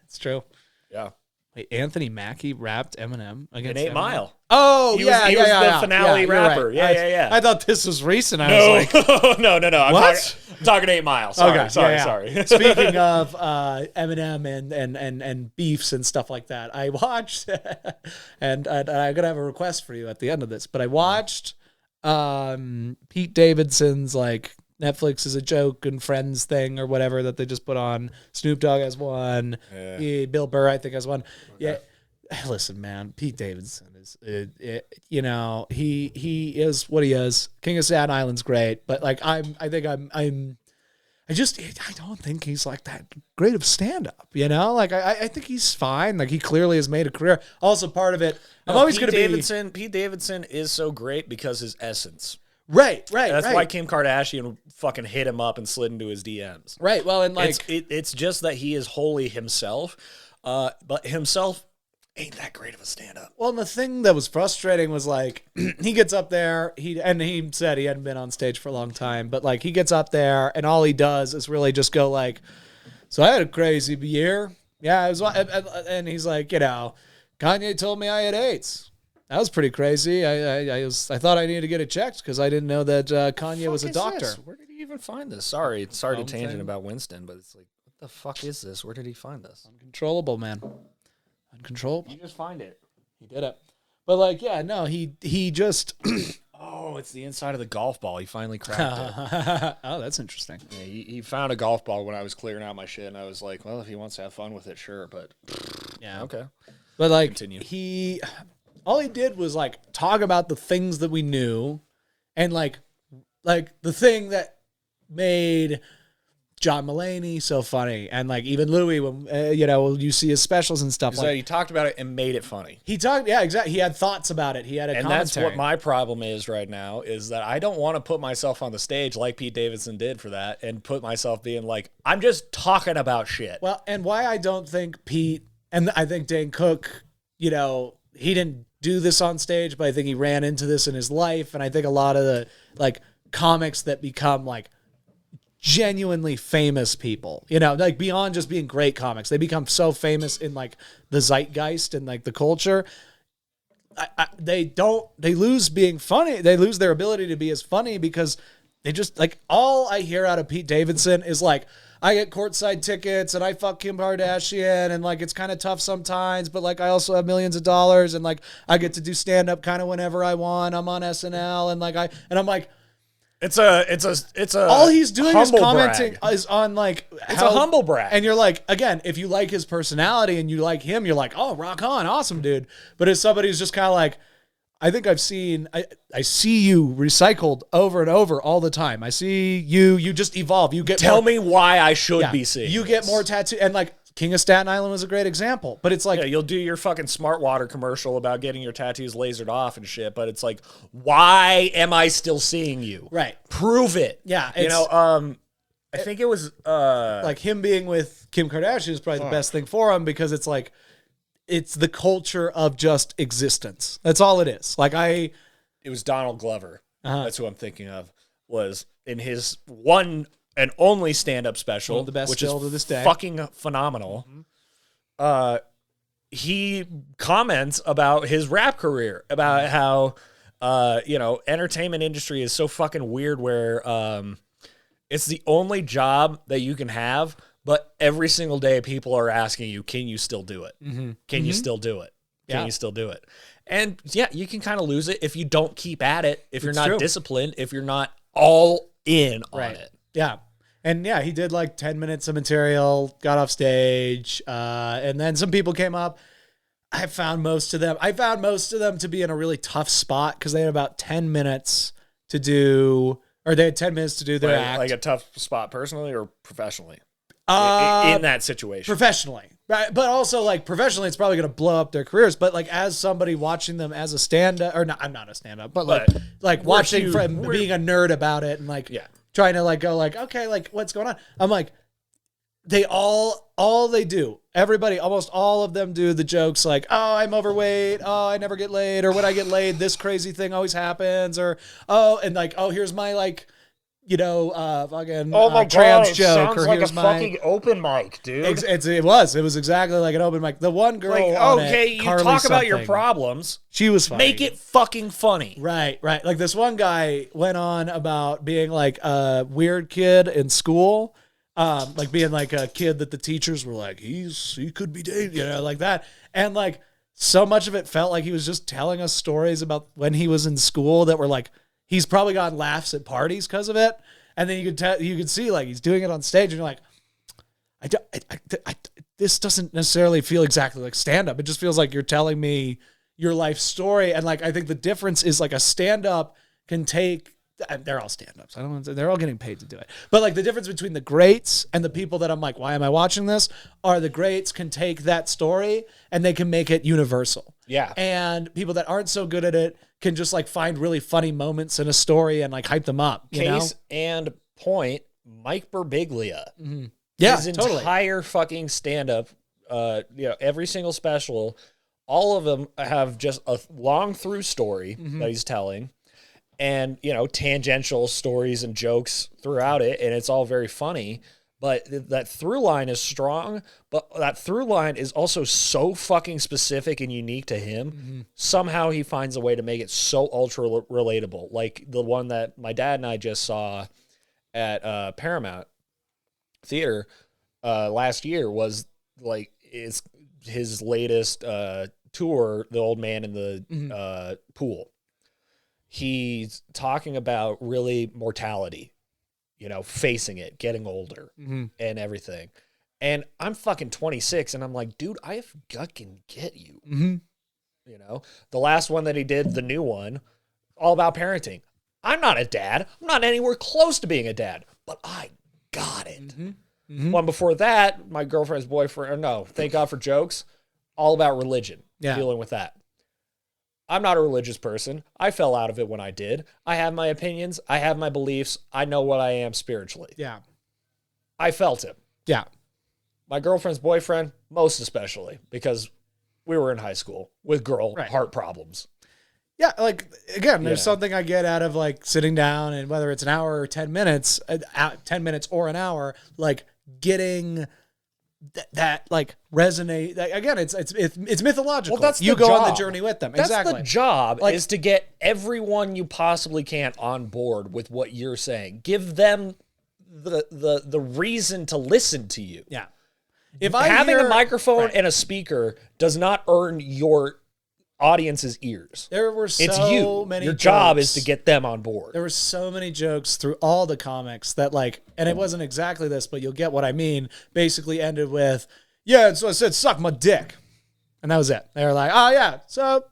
It's true. Yeah. Wait, Anthony Mackie rapped Eminem against 8 Mile. Oh, he was the finale rapper. Right. Yeah. I thought this was recent. I was like, no. I'm talking 8 Mile. Sorry, okay, sorry. Speaking of Eminem and beefs and stuff like that, I watched, and I'm gonna have a request for you at the end of this. But I watched Pete Davidson's like Netflix is a joke and Friends thing or whatever that they just put on. Snoop Dogg has one. Yeah. Bill Burr, I think, has one. Okay. Yeah. Listen, man, Pete Davidson is, you know, he is what he is. King of Staten Island's great, but like I don't think he's like that great of stand-up, you know? Like I think he's fine. Like he clearly has made a career. Also part of it, I'm always going to be. Pete Davidson is so great because his essence. Right. That's why Kim Kardashian fucking hit him up and slid into his DMs. Right. Well, and like it's just that he is wholly himself, but himself ain't that great of a stand-up. Well, and the thing that was frustrating was like he gets up there, he said he hadn't been on stage for a long time, but like he gets up there and all he does is really just go like, so I had a crazy year. Yeah, it was, and he's like, you know, Kanye told me I had AIDS. That was pretty crazy. I thought I needed to get it checked because I didn't know that Kanye was a doctor. This? Where did he even find this? Sorry to tangent about Winston, but it's like, what the fuck is this? Where did he find this? Uncontrollable, man. Uncontrollable. You just find it. He did it. But like, yeah, no, he just. Oh, it's the inside of the golf ball. He finally cracked it. Oh, that's interesting. Yeah, he found a golf ball when I was clearing out my shit, and I was like, well, if he wants to have fun with it, sure, but Yeah. okay. But like, Continue. all he did was like talk about the things that we knew, and like the thing that made John Mulaney so funny, and like even Louis, when you see his specials and stuff. So he talked about it and made it funny. He talked, yeah, exactly. He had thoughts about it. He had a and commentary. that's what my problem is right now, is that I don't want to put myself on the stage like Pete Davidson did for that, and put myself being like, I'm just talking about shit. Well, and why I don't think Pete, and I think Dane Cook, he didn't do this on stage, but I think he ran into this in his life, and I think a lot of the like comics that become like genuinely famous people, like beyond just being great comics, they become so famous in like the zeitgeist and like the culture. They lose being funny. They lose their ability to be as funny because they just like, all I hear out of Pete Davidson is like, I get courtside tickets and I fuck Kim Kardashian and like it's kind of tough sometimes, but like I also have millions of dollars and like I get to do stand up kind of whenever I want. I'm on SNL and like I'm like, it's a all he's doing is humble commenting brag. is on like It's a humble brag. and you're like, again, if you like his personality and you like him, you're like, oh, rock on, awesome, dude. But as somebody who's just kind of like, I think I see you recycled over and over all the time. I see you just evolve. You get Tell me why I should be seeing you this. get more tattoo, and like King of Staten Island was a great example. But it's like, Yeah, you'll do your fucking Smart Water commercial about getting your tattoos lasered off and shit, but it's like, why am I still seeing you? right, Prove it. yeah, I think it was like him being with Kim Kardashian is probably the best thing for him because it's like, it's the culture of just existence. That's all it is. Like it was Donald Glover. Uh-huh. That's who I'm thinking of. Was in his one and only stand-up special, One of the best which still is to this day. fucking phenomenal. He comments about his rap career, about how entertainment industry is so fucking weird, where it's the only job that you can have, but every single day people are asking you, can you still do it? Mm-hmm. Can you still do it? Can Yeah. you still do it? And yeah, you can kind of lose it if you don't keep at it, if you're It's not true. disciplined, if you're not all in on Right. it. Yeah. And yeah, he did like 10 minutes of material, got off stage, and then some people came up. I found most of them to be in a really tough spot because they had about 10 minutes to do, or they had 10 minutes to do their act. Like a tough spot personally or professionally Uh, in that situation. professionally. Right. But also like professionally, it's probably going to blow up their careers. But like as somebody watching them as a stand-up, or not, I'm not a stand-up, but like watching from being a nerd about it and like trying to like go like, okay, like what's going on? I'm like, they all they do, everybody, almost all of them do the jokes like, oh, I'm overweight. Oh, I never get laid. Or when I get laid, this crazy thing always happens. Or, oh, and like, oh, here's my like, fucking trans joke. Or like here's a my fucking open mic, dude. it was exactly like an open mic. The one girl, Like, on okay, it, you Carly talk about your something, problems. She was funny. Make it fucking funny. Right. Like this one guy went on about being like a weird kid in school, like being like a kid that the teachers were like, he could be dating, like that. And like so much of it felt like he was just telling us stories about when he was in school that were like, he's probably gotten laughs at parties because of it. And then you could see like he's doing it on stage and you're like, this doesn't necessarily feel exactly like stand-up. It just feels like you're telling me your life story. And like, I think the difference is like a stand-up can take, and they're all stand-ups. They're all getting paid to do it. But like the difference between the greats and the people that I'm like, why am I watching this? Are the greats can take that story and they can make it universal. Yeah. And people that aren't so good at it can just like find really funny moments in a story and like hype them up. Case and point, Mike Birbiglia. Yeah, His totally. entire fucking stand-up, every single special all of them have just a long through story that he's telling, and tangential stories and jokes throughout it, and it's all very funny. But that through line is strong, but that through line is also so fucking specific and unique to him. Somehow he finds a way to make it so ultra relatable. Like the one that my dad and I just saw at Paramount Theater last year was like it's his latest tour, The Old Man in the Pool. He's talking about really mortality. Facing it, getting older and everything. And I'm fucking 26 and I'm like, dude, I fucking get you. The last one that he did, the new one, all about parenting. I'm not a dad. I'm not anywhere close to being a dad, but I got it. One before that, my girlfriend's boyfriend, no, thank God for jokes, all about religion, dealing with that. I'm not a religious person. I fell out of it when I did. I have my opinions. I have my beliefs. I know what I am spiritually. Yeah. I felt it. Yeah. My girlfriend's boyfriend, most especially, because we were in high school with girl heart problems. Yeah, like, again, there's something I get out of, like, sitting down and whether it's an hour or 10 minutes, 10 minutes or an hour, like, getting that like resonate. Again, it's mythological. Well, that's you the go job. on the journey with them. That's exactly. the job, like, is to get everyone you possibly can on board with what you're saying. Give them the reason to listen to you. Yeah. If having a microphone and a speaker does not earn your audience's ears. There were so it's you. many Your jokes. job is to get them on board. There were so many jokes through all the comics that, like, and it wasn't exactly this, but you'll get what I mean, basically ended with, yeah, so I said, suck my dick. And that was it. They were like, oh, yeah, so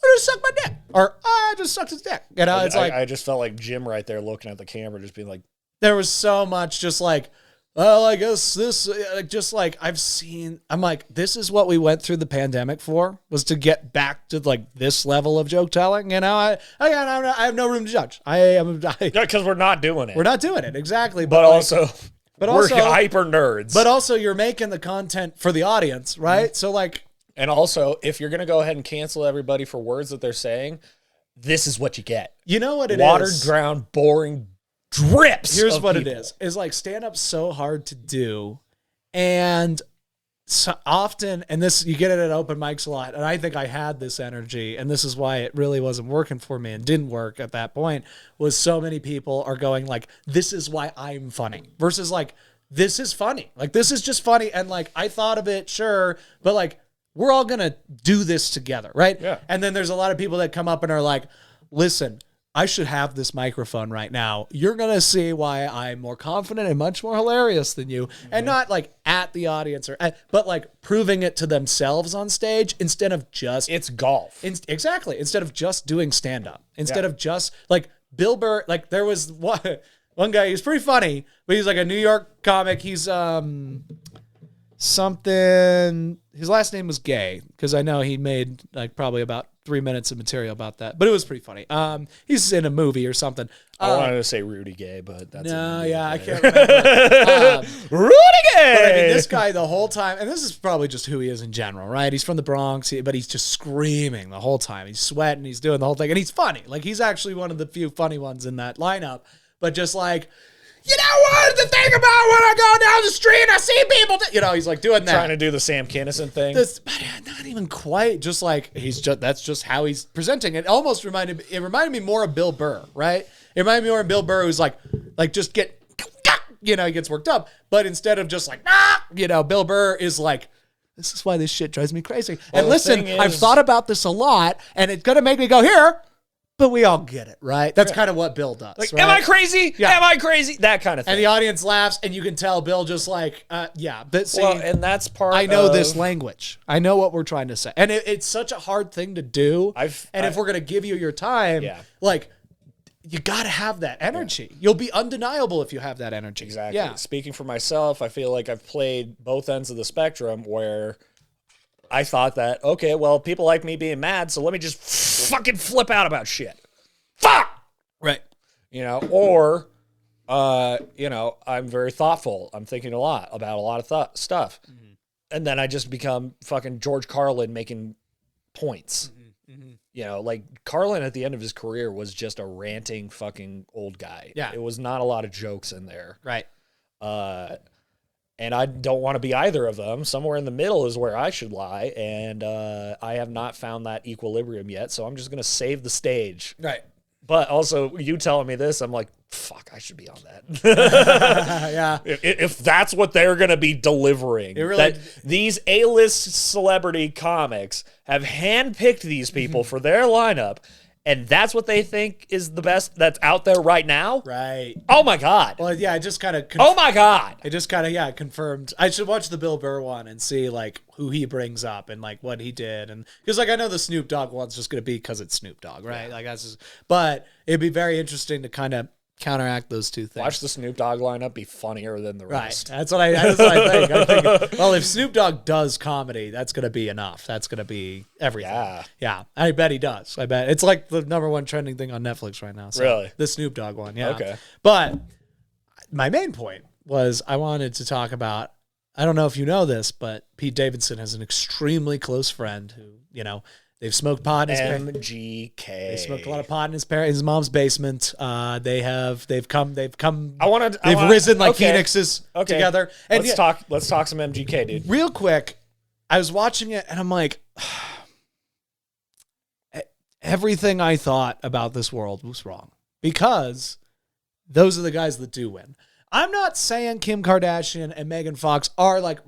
I just sucked my dick. Or, oh, I just sucked his dick. It's like, I just felt like Jim right there looking at the camera, just being like, there was so much just like, well, I guess this, just like I'm like, this is what we went through the pandemic for, was to get back to like this level of joke telling. I have no room to judge. because we're not doing it. We're not doing it. Exactly. But also, we're also hyper nerds. But also you're making the content for the audience, right? Mm-hmm. So like, and also if you're going to go ahead and cancel everybody for words that they're saying, this is what you get. You know what it Watered is? Watered down, boring drips. Here's what people. it is like stand-up's so hard to do, and so often, and this, you get it at open mics a lot, and I think I had this energy, and this is why it really wasn't working for me and didn't work at that point, was so many people are going like, this is why I'm funny, versus like, this is funny. Like, this is just funny, and like, I thought of it, sure, but like, we're all gonna do this together, right? Yeah. And then there's a lot of people that come up and are like, listen, I should have this microphone right now. You're going to see why I'm more confident and much more hilarious than you. Mm-hmm. And not like at the audience, but like proving it to themselves on stage instead of just... It's golf. Exactly. Instead of just doing stand-up. Instead of just like Bill Burr, like there was one guy, he's pretty funny, but he's like a New York comic. He's something... His last name was Gay, because I know he made like probably about 3 minutes of material about that, but it was pretty funny. He's in a movie or something. I wanted to say Rudy Gay, but that's I can't remember. Rudy Gay. But I mean, this guy the whole time, and this is probably just who he is in general, right? He's from the Bronx, but he's just screaming the whole time. He's sweating, he's doing the whole thing, and he's funny. Like, he's actually one of the few funny ones in that lineup. But just like, you know what to think about when I go down the street and I see people, he's like doing that. Trying to do the Sam Kinison thing. Not even quite. Just like, that's just how he's presenting it. Almost reminded me more of Bill Burr, right? It reminded me more of Bill Burr, who's like just get, he gets worked up. But instead of just like, Bill Burr is like, this is why this shit drives me crazy. Well, and listen, I've thought about this a lot, and it's going to make me go here. But we all get it, right? That's kind of what Bill does. Like, right? am I crazy? Yeah. Am I crazy? That kind of thing. And the audience laughs, and you can tell Bill just like, yeah. But see, well, and that's part I know this language. I know what we're trying to say. And it's such a hard thing to do. If we're going to give you your time, like, you got to have that energy. Yeah. You'll be undeniable if you have that energy. Exactly. Yeah. Speaking for myself, I feel like I've played both ends of the spectrum where I thought that, okay, well, people like me being mad, so let me just fucking flip out about shit. Fuck! Right. Or, I'm very thoughtful. I'm thinking a lot about a lot of stuff. Mm-hmm. And then I just become fucking George Carlin making points. You know, like Carlin at the end of his career was just a ranting fucking old guy. Yeah. It was not a lot of jokes in there. Right. And I don't want to be either of them. Somewhere in the middle is where I should lie. And I have not found that equilibrium yet. So I'm just going to save the stage. Right. But also, you telling me this, I'm like, fuck, I should be on that. Yeah. If that's what they're going to be delivering, that these A-list celebrity comics have handpicked these people for their lineup, and that's what they think is the best that's out there right now. Right. Oh my God. Well, yeah, it just kind of. Oh my God. It just kind of confirmed. I should watch the Bill Burr one and see like who he brings up and like what he did, and because like I know the Snoop Dogg one's just gonna be because it's Snoop Dogg, right? Like that's just. But it'd be very interesting to kind of counteract those two things. Watch the Snoop Dogg lineup be funnier than the rest. Right. That's what I think. I think. Well, if Snoop Dogg does comedy, that's gonna be enough. That's gonna be everything. Yeah. I bet he does. I bet it's like the #1 trending thing on Netflix right now. So really, the Snoop Dogg one. Yeah. Okay. But my main point was I wanted to talk about. I don't know if you know this, but Pete Davidson has an extremely close friend who, you know, they've smoked pot in his MGK. They smoked a lot of pot in his mom's basement. They've come. They've risen like phoenixes together. And Let's talk some MGK, dude. Real quick, I was watching it and I'm like, everything I thought about this world was wrong because those are the guys that do win. I'm not saying Kim Kardashian and Megan Fox are like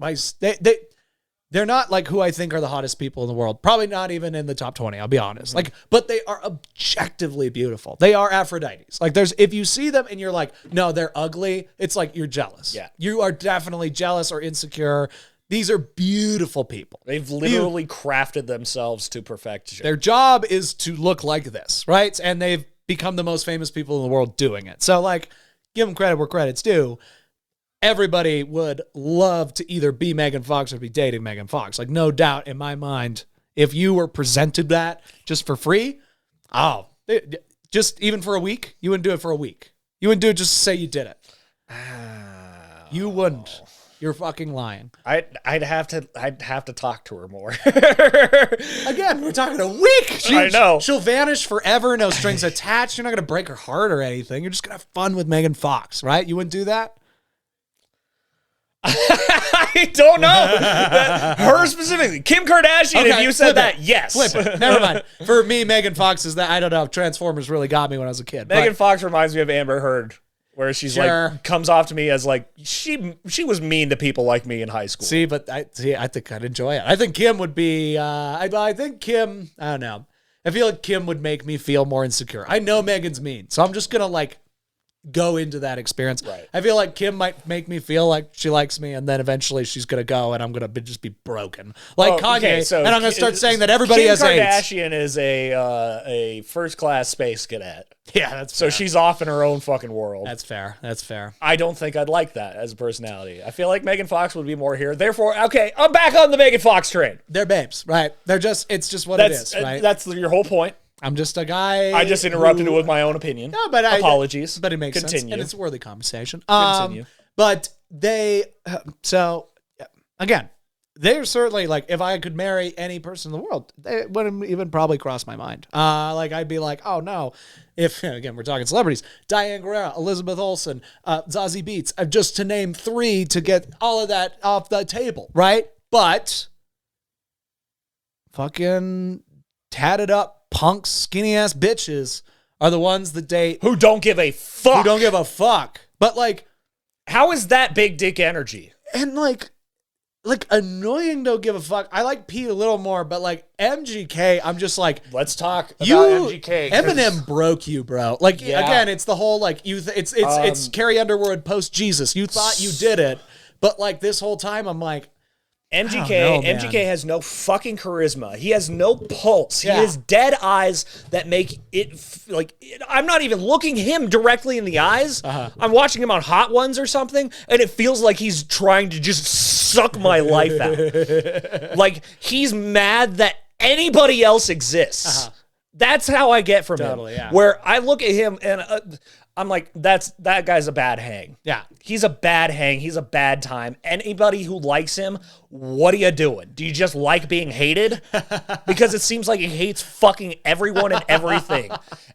they're not like who I think are the hottest people in the world. Probably not even in the top 20, I'll be honest. Like, but they are objectively beautiful. They are Aphrodites. Like if you see them and you're like, no, they're ugly, it's like you're jealous. Yeah. You are definitely jealous or insecure. These are beautiful people. They've literally crafted themselves to perfection. Their job is to look like this, right? And they've become the most famous people in the world doing it. So like, give them credit where credit's due. Everybody would love to either be Megan Fox or be dating Megan Fox. Like, no doubt in my mind, if you were presented that just for free, just even for a week, you wouldn't do it for a week. You wouldn't do it just to say you did it. You wouldn't. You're fucking lying. I'd have to talk to her more. Again, we're talking a week. I know. She'll vanish forever, no strings attached. You're not going to break her heart or anything. You're just going to have fun with Megan Fox, right? You wouldn't do that? I don't know. Her specifically. Kim Kardashian, if you said that, yes. Flip it. Never mind. For me, Megan Fox is that, I don't know, Transformers really got me when I was a kid. Megan Fox reminds me of Amber Heard, where she's like, comes off to me as like, she was mean to people like me in high school. See, but I think I'd enjoy it. I think Kim would be, I think Kim, I don't know. I feel like Kim would make me feel more insecure. I know Megan's mean, so I'm just going to like, go into that experience. Right. I feel like Kim might make me feel like she likes me, and then eventually she's gonna go, and I'm gonna just be broken, like Kanye. And I'm gonna start saying that everybody has AIDS. Kim Kardashian is a first class space cadet. Yeah, that's so fair. She's off in her own fucking world. That's fair. That's fair. I don't think I'd like that as a personality. I feel like Megan Fox would be more here. Therefore, okay, I'm back on the Megan Fox train. They're babes, right? It's just what it is, right? That's your whole point. I'm just a guy. I just interrupted it with my own opinion. No, but apologies. But it makes Continue. sense, and it's a worthy conversation. Continue. But again, they're certainly like, if I could marry any person in the world, they wouldn't even probably cross my mind. Like I'd be like, oh no, if again we're talking celebrities, Diane Guerrero, Elizabeth Olsen, Zazie Beetz, just to name 3 to get all of that off the table, right? But fucking tatted up punks, skinny ass bitches are the ones that date who don't give a fuck. But like, how is that big dick energy? And like annoying, don't give a fuck. I like Pete a little more, but like MGK, I'm just like, let's talk about MGK. Eminem broke you, bro. Like again, it's the whole like it's Carrie Underwood post Jesus. You thought you did it, but like this whole time, I'm like, MGK has no fucking charisma. He has no pulse. He has dead eyes that make it I'm not even looking him directly in the eyes. I'm watching him on Hot Ones or something, and it feels like he's trying to just suck my life out. Like he's mad that anybody else exists. That's how I get from him. Yeah. Where I look at him and I'm like, that guy's a bad hang. Yeah. He's a bad hang. He's a bad time. Anybody who likes him, what are you doing? Do you just like being hated? Because it seems like he hates fucking everyone and everything.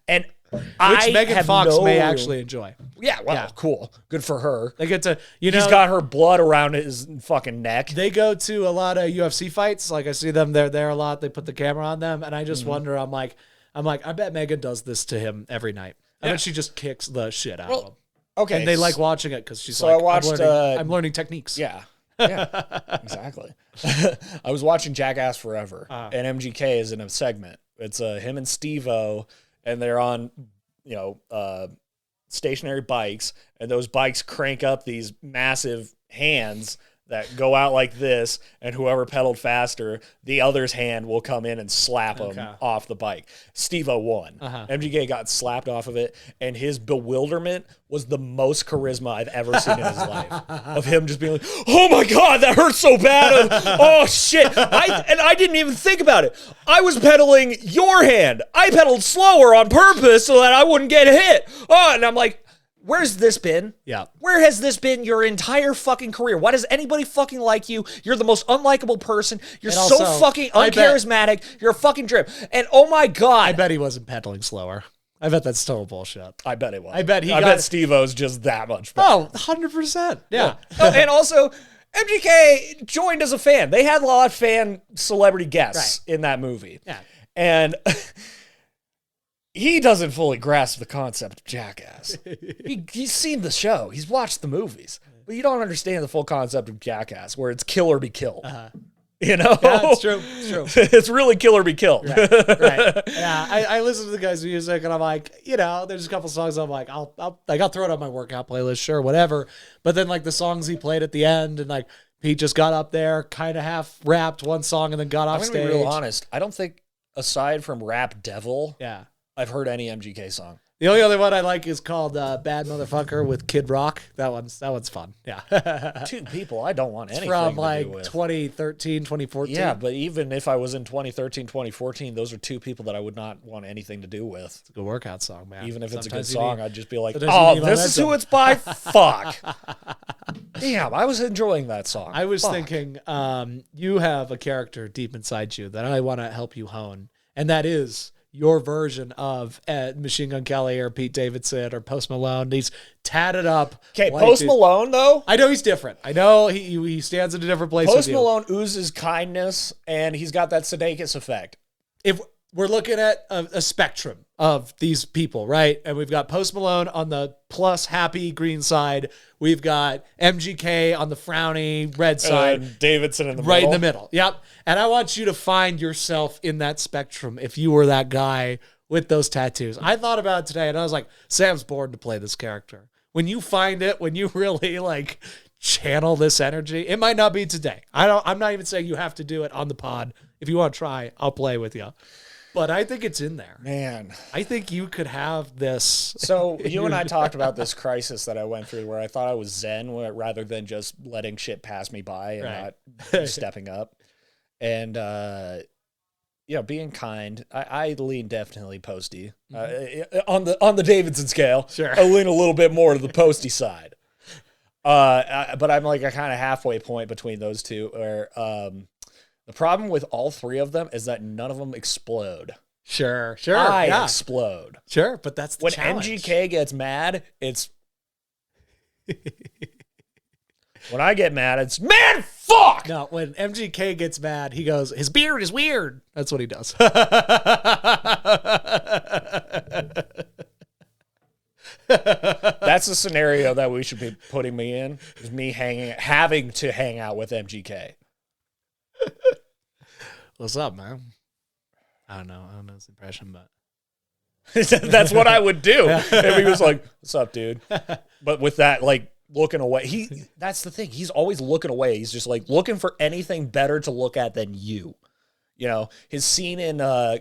And Which Megan Fox may actually enjoy. Yeah, well, cool. Good for her. They get to, He's got her blood around his fucking neck. They go to a lot of UFC fights. Like I see them, they're there a lot. They put the camera on them. And I just wonder, I'm like, I bet Megan does this to him every night. I bet she just kicks the shit out of him. Okay. And they like watching it because she's so like, I watched, I'm learning techniques. Yeah. Yeah, exactly. I was watching Jackass Forever, and MGK is in a segment. It's him and Steve-O, and they're on, stationary bikes, and those bikes crank up these massive hands that go out like this, and whoever pedaled faster, the other's hand will come in and slap him off the bike. Steve-O won. MGK got slapped off of it, and his bewilderment was the most charisma I've ever seen in his life. Of him just being like, oh my God, that hurts so bad. Oh shit. I didn't even think about it. I was pedaling your hand. I pedaled slower on purpose so that I wouldn't get hit. Oh, and I'm like, where's this been? Yeah. Where has this been your entire fucking career? Why does anybody fucking like you? You're the most unlikable person. You're And so also, fucking uncharismatic. You're a fucking drip. And oh my God. I bet he wasn't pedaling slower. I bet that's total bullshit. I bet it was. I bet Steve-O's just that much better. Oh, 100%. Yeah. And also, MGK joined as a fan. They had a lot of fan celebrity guests in that movie. Yeah. And he doesn't fully grasp the concept of Jackass. He's seen the show. He's watched the movies. But you don't understand the full concept of Jackass, where it's kill or be killed. You know? Yeah, it's true. It's true. It's really kill or be killed. Right. Yeah. I listen to the guy's music, and I'm like, there's a couple songs I'm like, I'll throw it on my workout playlist, sure, whatever. But then like the songs he played at the end, and like Pete just got up there, kind of half rapped one song, and then got off stage. I'm gonna be real honest. I don't think, aside from Rap Devil, yeah, I've heard any MGK song. The only other one I like is called Bad Motherfucker with Kid Rock. That one's fun. Yeah. Two people I don't want anything from to like do with. 2013, 2014. Yeah, but even if I was in 2013, 2014, those are two people that I would not want anything to do with. It's a good workout song, man. Even if it's Sometimes a good song, I'd just be like, oh, this is who it's by? Fuck. Damn, I was enjoying that song. I was thinking, you have a character deep inside you that I want to help you hone, and that is your version of Machine Gun Kelly or Pete Davidson or Post Malone. He's tatted up. Okay, Post Malone, though? I know he's different. I know he stands in a different place. Post Malone oozes kindness, and he's got that Sudeikis effect. If we're looking at a spectrum of these people, right? And we've got Post Malone on the plus happy green side. We've got MGK on the frowny red side. And Davidson in the right middle. in the middle. Yep. And I want you to find yourself in that spectrum if you were that guy with those tattoos. I thought about it today, and I was like, Sam's born to play this character. When you find it, when you really like channel this energy, it might not be today. I'm not even saying you have to do it on the pod. If you want to try, I'll play with you. But I think it's in there. Man. I think you could have this. So you and I talked about this crisis that I went through where I thought I was zen rather than just letting shit pass me by and not stepping up. And, being kind. I lean definitely posty. On the Davidson scale, sure. I lean a little bit more to the posty side. But I'm like a kind of halfway point between those two where the problem with all three of them is that none of them explode. Sure. I explode. Sure, but that's the when challenge. MGK gets mad, it's... When I get mad, it's, man, fuck! No, when MGK gets mad, he goes, his beard is weird. That's what he does. That's the scenario that we should be putting me in, is me having to hang out with MGK. What's up, man? I don't know his impression, but that's what I would do. If he was like, what's up, dude? But with that, like, looking away. That's the thing. He's always looking away. He's just like looking for anything better to look at than you. You know, his scene in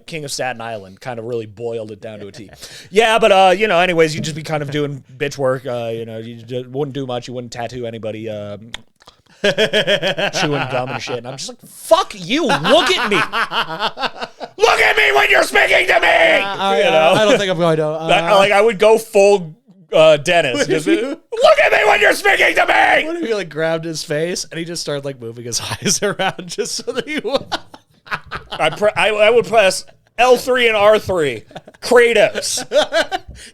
King of Staten Island kind of really boiled it down to a T. Yeah, but, anyways, you'd just be kind of doing bitch work. You just wouldn't do much. You wouldn't tattoo anybody. Chewing gum and shit. And I'm just like, fuck you. Look at me. Look at me when you're speaking to me. I don't think I'm going to. I would go full Dennis. Just be, look at me when you're speaking to me. What if he like grabbed his face and he just started like moving his eyes around just so that he would. I would press L3 and R3. Kratos.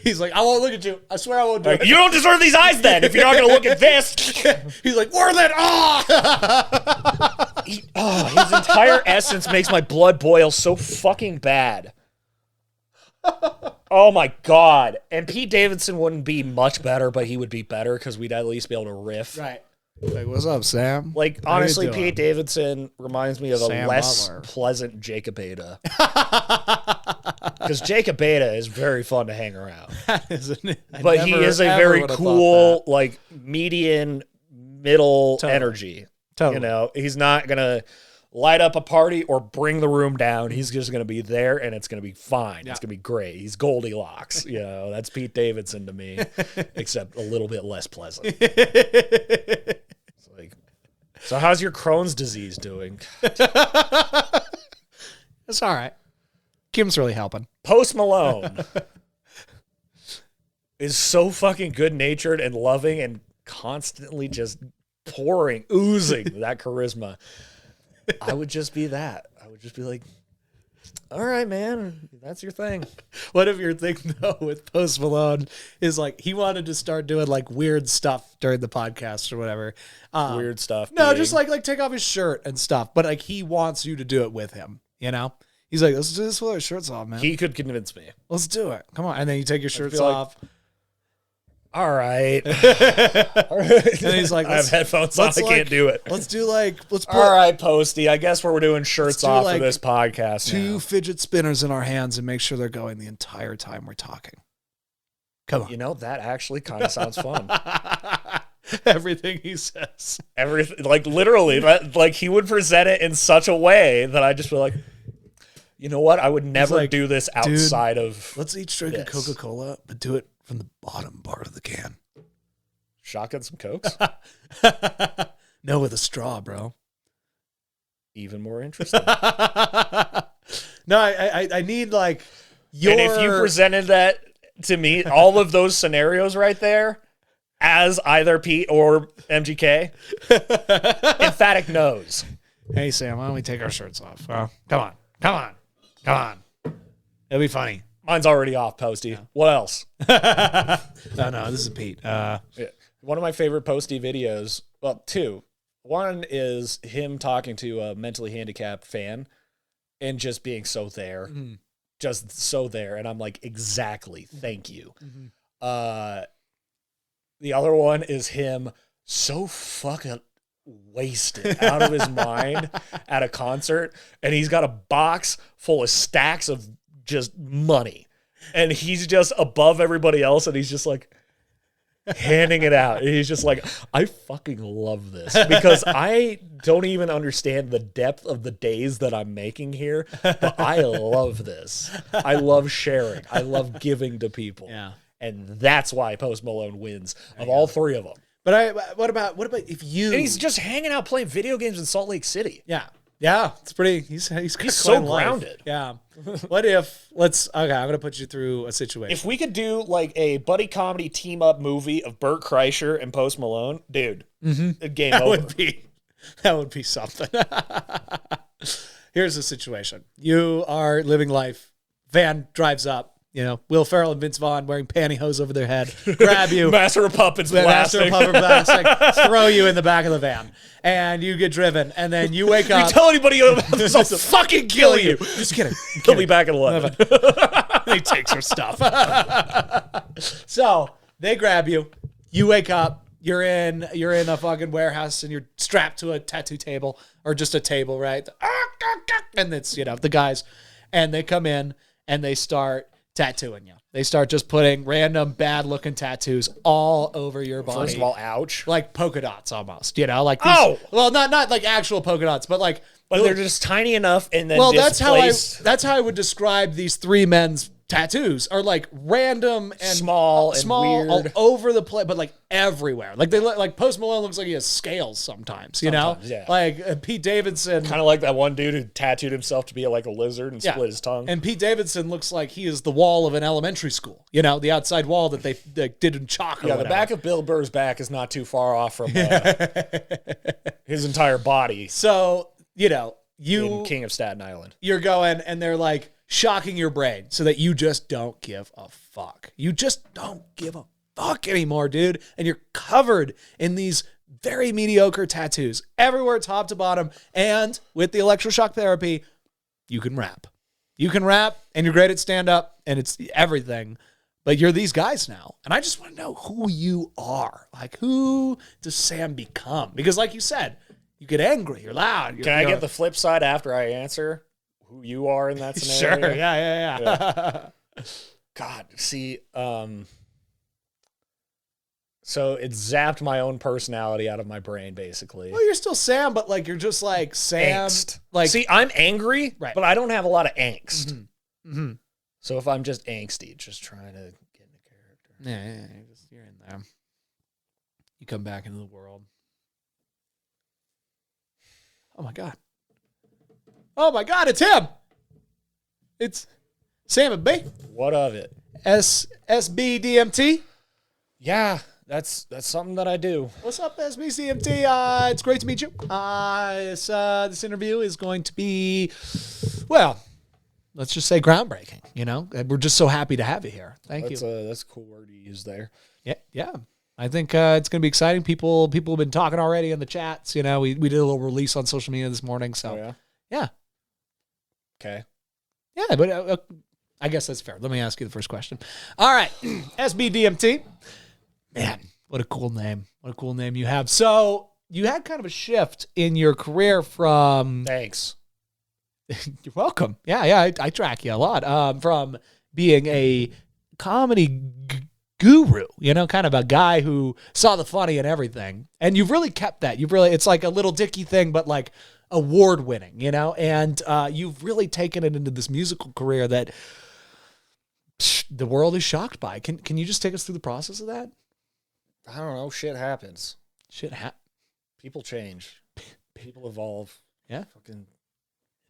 He's like, I won't look at you. I swear I won't do it. You don't deserve these eyes then if you're not going to look at this. He's like, worth it. His entire essence makes my blood boil so fucking bad. Oh my God. And Pete Davidson wouldn't be much better, but he would be better because we'd at least be able to riff. Right. Like, what's up, Sam? Like, How you honestly, doing? Pete Davidson reminds me of Sam a less Butler. pleasant Jacob Beta. Because Jacob Beta is very fun to hang around. But he is a very cool, like, median, middle energy. Totally. You know, he's not going to light up a party or bring the room down. He's just going to be there and it's going to be fine. Yeah. It's going to be great. He's Goldilocks. You know, that's Pete Davidson to me, except a little bit less pleasant. It's like, so how's your Crohn's disease doing? It's all right. Kim's really helping. Post Malone is so fucking good-natured and loving and constantly just oozing that charisma. I would just be that. I would just be like, all right, man, that's your thing. What if your thing, though, with Post Malone is like he wanted to start doing like weird stuff during the podcast or whatever. Weird stuff. No, just like take off his shirt and stuff. But like he wants you to do it with him, you know? He's like, let's do this with our shirts off, man. He could convince me. Let's do it. Come on. And then you take your shirts like, off. All right. And he's like, I have headphones on. I can't do it. Let's put all right, Posty. I guess we're doing shirts off for this podcast. Two fidget spinners in our hands and make sure they're going the entire time we're talking. Come on. You know, that actually kind of sounds fun. Everything he says. Everything, like literally, like he would present it in such a way that I just feel like, you know what? I would never do this outside of. Let's each drink a Coca-Cola, but do it from the bottom part of the can. Shotgun some Cokes? No, with a straw, bro. Even more interesting. No, I need like your. And if you presented that to me, all of those scenarios right there, as either Pete or MGK, emphatic no's. Hey, Sam, why don't we take our shirts off? Come on. It'll be funny. Mine's already off, Posty. Yeah. What else? No, this is Pete. Yeah. One of my favorite Posty videos, well, two. One is him talking to a mentally handicapped fan and just being so there. Mm-hmm. Just so there. And I'm like, exactly. Thank you. Mm-hmm. The other one is him so fucking wasted out of his mind at a concert, and he's got a box full of stacks of just money, and he's just above everybody else, and he's just like handing it out, and he's just like, I fucking love this because I don't even understand the depth of the days that I'm making here, but I love this. I love sharing. I love giving to people. Yeah. And that's why Post Malone wins of all three of them. But what about if you? And he's just hanging out playing video games in Salt Lake City. Yeah, it's pretty. He's so grounded. Yeah. What if I'm gonna put you through a situation. If we could do like a buddy comedy team up movie of Burt Kreischer and Post Malone, dude, game over. That would be something. Here's the situation: you are living life. Van drives up. You know, Will Ferrell and Vince Vaughn wearing pantyhose over their head, grab you. Master of Puppets blasting. Throw you in the back of the van. And you get driven. And then you wake up. You tell anybody about this, I'll fucking kill you. Just kidding. He'll be back at 11. He takes her stuff. So they grab you. You wake up. You're in a fucking warehouse and you're strapped to a tattoo table or just a table, right? And it's, the guys. And they come in and they start tattooing you. They start just putting random bad looking tattoos all over your body. First of all, ouch. Like polka dots almost, like these, well, not like actual polka dots, but like they're just tiny enough and then that's how I would describe these three men's tattoos are like random and Small and all weird. over the place, but like everywhere. Like they look like Post Malone looks like he has scales sometimes, you know? Sometimes, yeah. Like Pete Davidson. Kind of like that one dude who tattooed himself to be like a lizard and split his tongue. And Pete Davidson looks like he is the wall of an elementary school, you know, the outside wall that they did in chalk or yeah, whatever. the back of Bill Burr's back is not too far off from his entire body So, you know, in King of Staten Island. you're going and they're like shocking your brain so that you just don't give a fuck. You just don't give a fuck anymore, dude. And you're covered in these very mediocre tattoos everywhere, top to bottom. And with the electroshock therapy, you can rap. You can rap and you're great at stand up and it's everything. But you're these guys now. And I just want to know who you are. Like, who does Sam become? Because like you said, you get angry, you're loud. Can I get the flip side after I answer who you are in that scenario? Sure. Yeah. God, see, so it zapped my own personality out of my brain, basically. Well, you're still Sam, but like you're just like Sam. Angst. Like, see, I'm angry, Right. but I don't have a lot of angst. mm-hmm. So if I'm just angsty, just trying to get into character. Yeah, you're in there. You come back into the world. Oh my God. Oh my God, it's him. It's Sam and B. What of it? SB DMT. Yeah, that's something that I do. What's up, SB DMT? It's great to meet you. This interview is going to be, well, let's just say groundbreaking. You know, we're just so happy to have you here. Thank you. That's a cool word to use there. Yeah. I think it's going to be exciting. People have been talking already in the chats. You know, we did a little release on social media this morning. So, yeah. Okay. Yeah, but I guess that's fair. Let me ask you the first question. All right. SBDMT. Man, what a cool name. What a cool name you have. So you had kind of a shift in your career from... Thanks. You're welcome. Yeah, I track you a lot. From being a comedy guru, you know, kind of a guy who saw the funny in everything. And you've really kept that. It's like a Little Dicky thing, but like award winning, you know, and you've really taken it into this musical career that the world is shocked by. Can you just take us through the process of that? I don't know. Shit happens. People change. People evolve. Yeah. Fucking.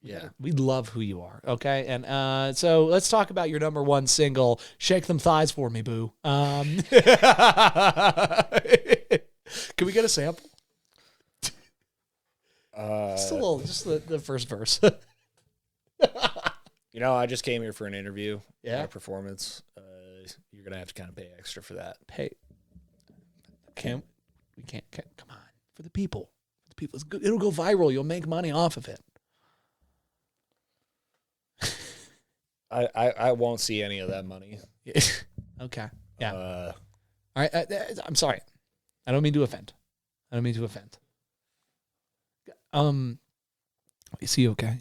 Yeah. We love who you are. Okay. And so let's talk about your number one single, Shake Them Thighs For Me, Boo. Can we get a sample? Just a little, just the first verse. You know, I just came here for an interview. Yeah. A performance. You're going to have to kind of pay extra for that. Hey, come on. For the people. It's good. It'll go viral. You'll make money off of it. I won't see any of that money. Okay. Yeah. All right. I'm sorry. I don't mean to offend. Is he okay?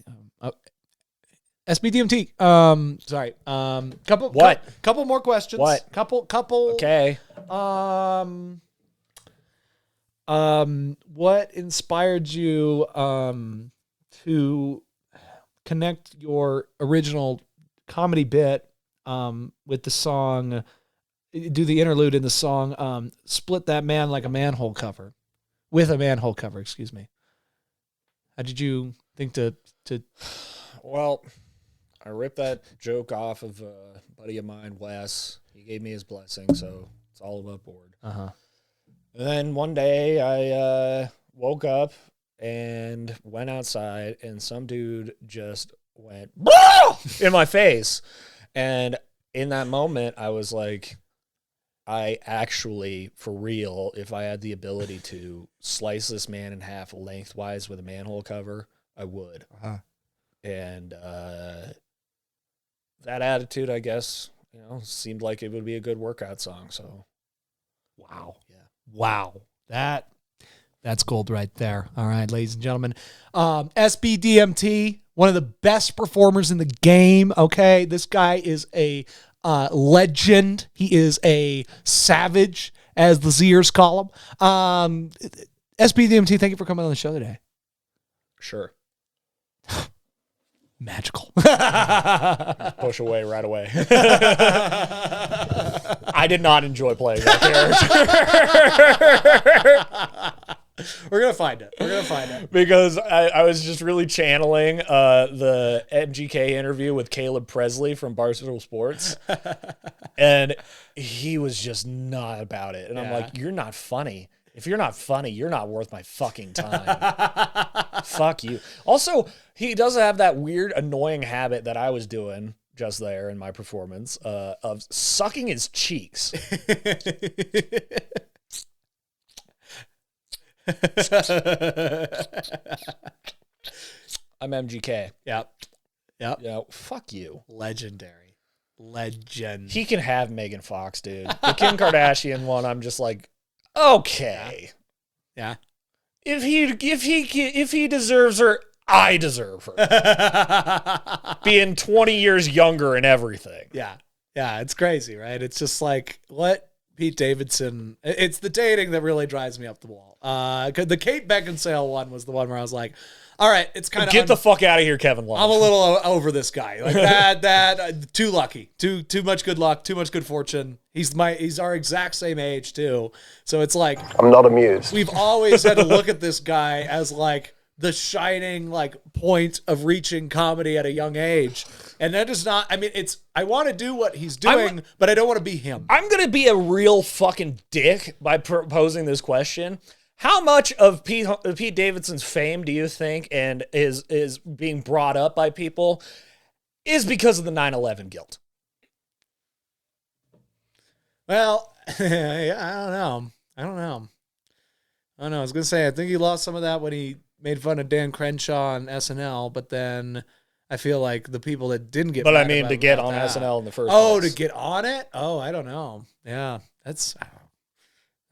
SBDMT. Sorry. Couple more questions. What? Couple. Okay. What inspired you to connect your original comedy bit with the song, do the interlude in the song Split That Man Like a Manhole Cover, with a manhole cover, excuse me. How did you think to Well, I ripped that joke off of a buddy of mine, Wes. He gave me his blessing, so it's all above board. Uh-huh. And then one day I woke up and went outside, and some dude just went in my face. And in that moment, I was like, I actually, for real, if I had the ability to slice this man in half lengthwise with a manhole cover, I would. Uh-huh. And that attitude, I guess, seemed like it would be a good workout song. So, wow. Yeah. Wow. That's gold right there. All right, ladies and gentlemen. SBDMT, one of the best performers in the game. Okay. This guy is a legend. He is a savage, as the Zers call him. SBDMT, thank you for coming on the show today. Sure. Magical. Put push away right away. I did not enjoy playing that character. We're gonna find it. Because I was just really channeling the MGK interview with Caleb Presley from Barstool Sports. And he was just not about it. And I'm like, you're not funny. If you're not funny, you're not worth my fucking time. Fuck you. Also, he does have that weird, annoying habit that I was doing just there in my performance of sucking his cheeks. I'm MGK. Yep. You know, fuck you. Legendary. Legend. He can have Megan Fox, dude. The Kim Kardashian one, I'm just like, okay. Yeah. If he deserves her, I deserve her. Being 20 years younger and everything. Yeah. Yeah, it's crazy, right? It's just like, what Pete Davidson, it's the dating that really drives me up the wall. The Kate Beckinsale one was the one where I was like, all right, it's kind of get the fuck out of here, Kevin Love. I'm a little over this guy. Like that too lucky. Too much good luck, too much good fortune. He's our exact same age too. So it's like I'm not amused. We've always had to look at this guy as like the shining like point of reaching comedy at a young age. And that is not, I mean, I want to do what he's doing, but I don't want to be him. I'm going to be a real fucking dick by proposing this question. How much of Pete Davidson's fame do you think and is being brought up by people is because of the 9/11 guilt? Well, yeah, I don't know. I was going to say, I think he lost some of that when he made fun of Dan Crenshaw on SNL, but then I feel like the people that didn't get But I mad mean, about to get on that. SNL in the first Oh, place. to get on it? Oh, I don't know. Yeah, I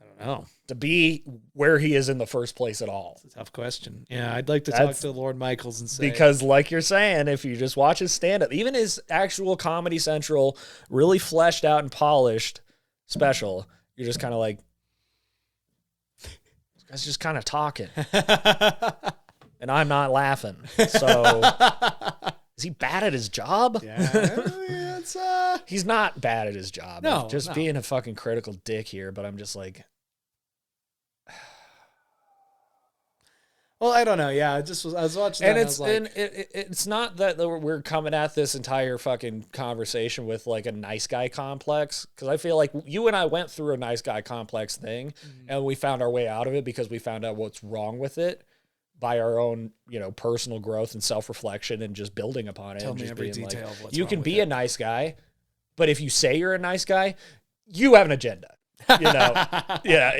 don't know. To be where he is in the first place at all. It's a tough question. Yeah, I'd like to talk to Lord Michaels and say. Because like you're saying, if you just watch his stand-up, even his actual Comedy Central, really fleshed out and polished special, you're just kind of like, this guy's just kind of talking. And I'm not laughing. So is he bad at his job? Yeah, He's not bad at his job. No, just being a fucking critical dick here, but I'm just like, well, I don't know. Yeah, I was watching that and it's not that we're coming at this entire fucking conversation with like a nice guy complex, because I feel like you and I went through a nice guy complex thing, and we found our way out of it because we found out what's wrong with it by our own, personal growth and self-reflection and just building upon it. Tell and me just every being detail like, of what's you wrong can with be it. a nice guy, but if you say you're a nice guy, you have an agenda. Yeah.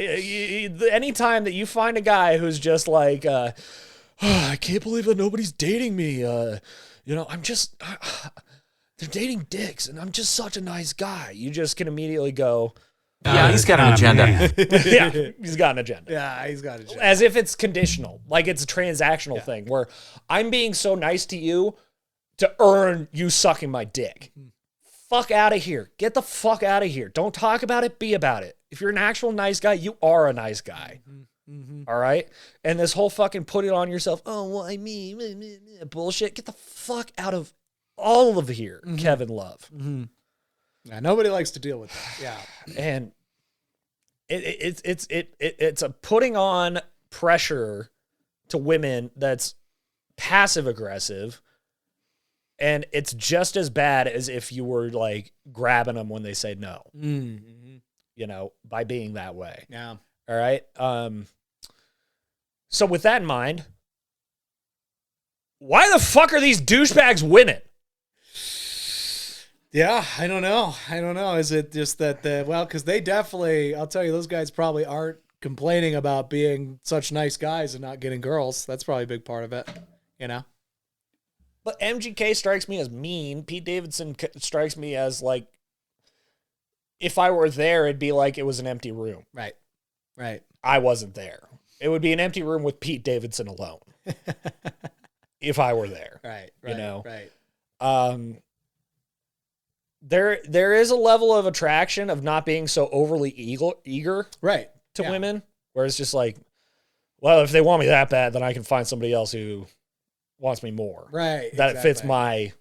Anytime that you find a guy who's just like, I can't believe that nobody's dating me. I'm just, they're dating dicks, and I'm just such a nice guy. You just can immediately go, yeah, he's got an agenda. yeah, he's got an agenda. Yeah, he's got an agenda. As if it's conditional, like it's a transactional thing where I'm being so nice to you to earn you sucking my dick. Fuck out of here. Get the fuck out of here. Don't talk about it. Be about it. If you're an actual nice guy, you are a nice guy. All right? And this whole fucking put it on yourself, oh, well, I mean, bullshit. Get the fuck out of all of here, Kevin Love. Yeah, nobody likes to deal with that. Yeah. And it's a putting on pressure to women that's passive aggressive. And it's just as bad as if you were like grabbing them when they say no, by being that way. Yeah. All right. So with that in mind, why the fuck are these douchebags winning? Yeah, I don't know. Is it just that, because they definitely, I'll tell you, those guys probably aren't complaining about being such nice guys and not getting girls. That's probably a big part of it, But MGK strikes me as mean. Pete Davidson strikes me as like, if I were there, it'd be like it was an empty room. Right. I wasn't there. It would be an empty room with Pete Davidson alone. If I were there. Right. Right. There is a level of attraction of not being so overly eager Right. to women, where it's just like, well, if they want me that bad, then I can find somebody else who wants me more. Right. That fits my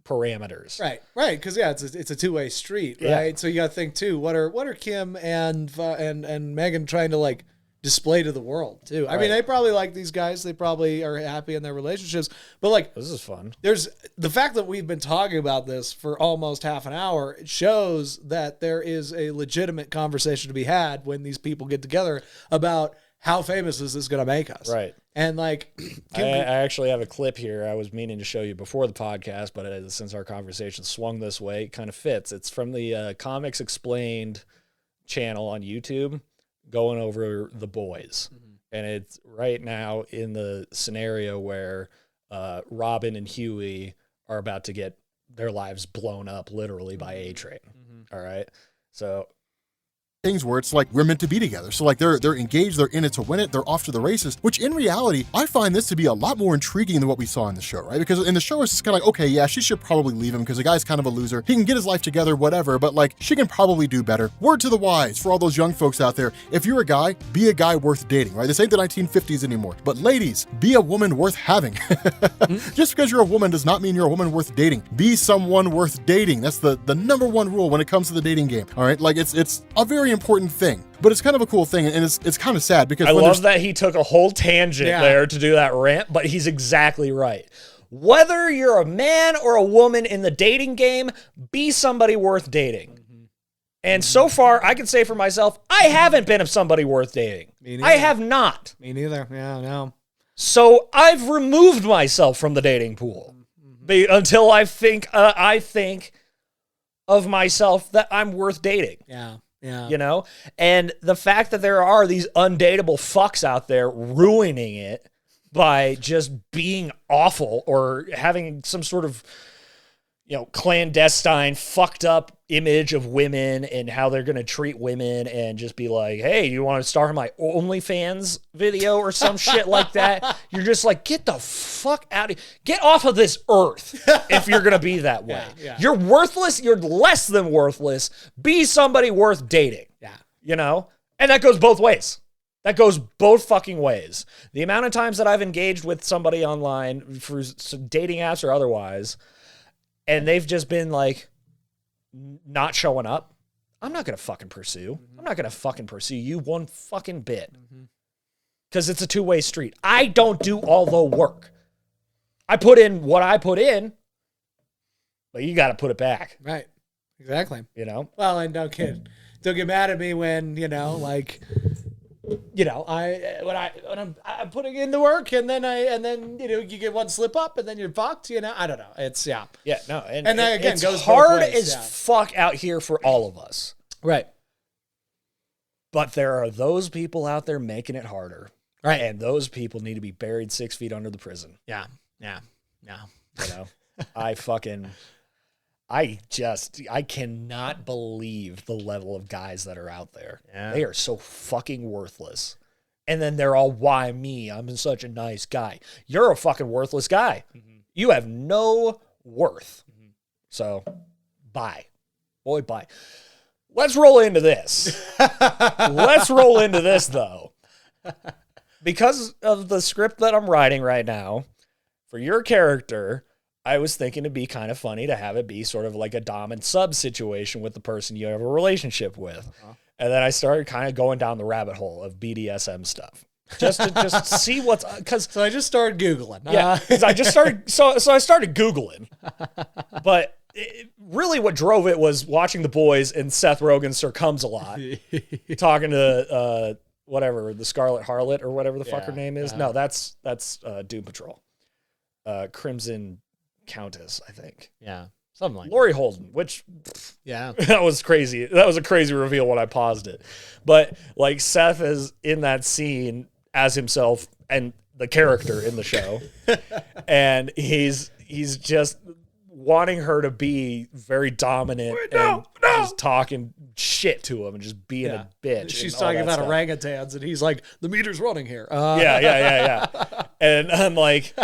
parameters. Right. Because it's a two-way street, right? Yeah. So you got to think too. What are Kim and Megan trying to like display to the world too? I mean, they probably like these guys. They probably are happy in their relationships. But like, This is fun. there's the fact that we've been talking about this for almost half an hour. It shows that there is a legitimate conversation to be had when these people get together about how famous is this going to make us, Right. And like, I actually have a clip here I was meaning to show you before the podcast, but since our conversation swung this way, it kind of fits. It's from the Comics Explained channel on YouTube, going over The Boys. And it's right now in the scenario where Robin and Huey are about to get their lives blown up literally by A-Train. All right. So things where it's like we're meant to be together. So like they're engaged, they're in it to win it, they're off to the races, which in reality, I find this to be a lot more intriguing than what we saw in the show, right? Because in the show, it's just kind of like, okay, yeah, she should probably leave him because the guy's kind of a loser. He can get his life together, whatever, but like she can probably do better. Word to the wise for all those young folks out there. If you're a guy, be a guy worth dating, right? This ain't the 1950s anymore. But ladies, be a woman worth having. Just because you're a woman does not mean you're a woman worth dating. Be someone worth dating. That's the number one rule when it comes to the dating game. All right. Like it's a very important thing, but it's kind of a cool thing. And it's kind of sad because I love that he took a whole tangent Yeah. there to do that rant, but he's exactly right. Whether you're a man or a woman in the dating game, be somebody worth dating. And so far, I can say for myself, I haven't been somebody worth dating. Me neither. I have not. me neither. Yeah, no. So I've removed myself from the dating pool until I think of myself that I'm worth dating. Yeah. Yeah. You know? And the fact that there are these undateable fucks out there ruining it by just being awful or having some sort of, clandestine, fucked up image of women and how they're going to treat women and just be like, hey, you want to star in my OnlyFans video or some shit like that? You're just like, get the fuck out of here. Get off of this earth if you're going to be that way. Yeah. You're worthless. You're less than worthless. Be somebody worth dating. Yeah. And that goes both ways. That goes both fucking ways. The amount of times that I've engaged with somebody online for dating apps or otherwise, and they've just been like not showing up, I'm not going to fucking pursue. I'm not going to fucking pursue you one fucking bit. Because it's a two-way street. I don't do all the work. I put in what I put in, but you got to put it back. Right. Exactly. Well, and don't get mad at me when, I'm putting in the work and then you get one slip up and then you're fucked, I don't know. It's Yeah, no. And that, again, it's goes both hard ways, as fuck out here for all of us. right. But there are those people out there making it harder. Right. And those people need to be buried 6 feet under the prison. Yeah. Yeah. Yeah. I cannot believe the level of guys that are out there. Yeah. They are so fucking worthless. And then they're all, why me? I'm such a nice guy. You're a fucking worthless guy. You have no worth. So, bye. Boy, bye. Let's roll into this. Let's roll into this, though. Because of the script that I'm writing right now, for your character, I was thinking it'd be kind of funny to have it be sort of like a dom and sub situation with the person you have a relationship with. And then I started kind of going down the rabbit hole of BDSM stuff. Just to see what's... So I just started Googling. Yeah, because I just started... So I started Googling. But really what drove it was watching The Boys and Seth Rogen succumbs a lot. Talking to... whatever, the Scarlet Harlot or whatever the fuck her name is. No, that's Doom Patrol. Crimson Countess, I think. Yeah. Something like Lori Holden, which yeah. that was crazy. That was a crazy reveal when I paused it. But like Seth is in that scene as himself and the character in the show. And he's just wanting her to be very dominant and just talking shit to him and just being a bitch. She's and all talking that about stuff. orangutans, and he's like, the meter's running here. Yeah. And I'm like,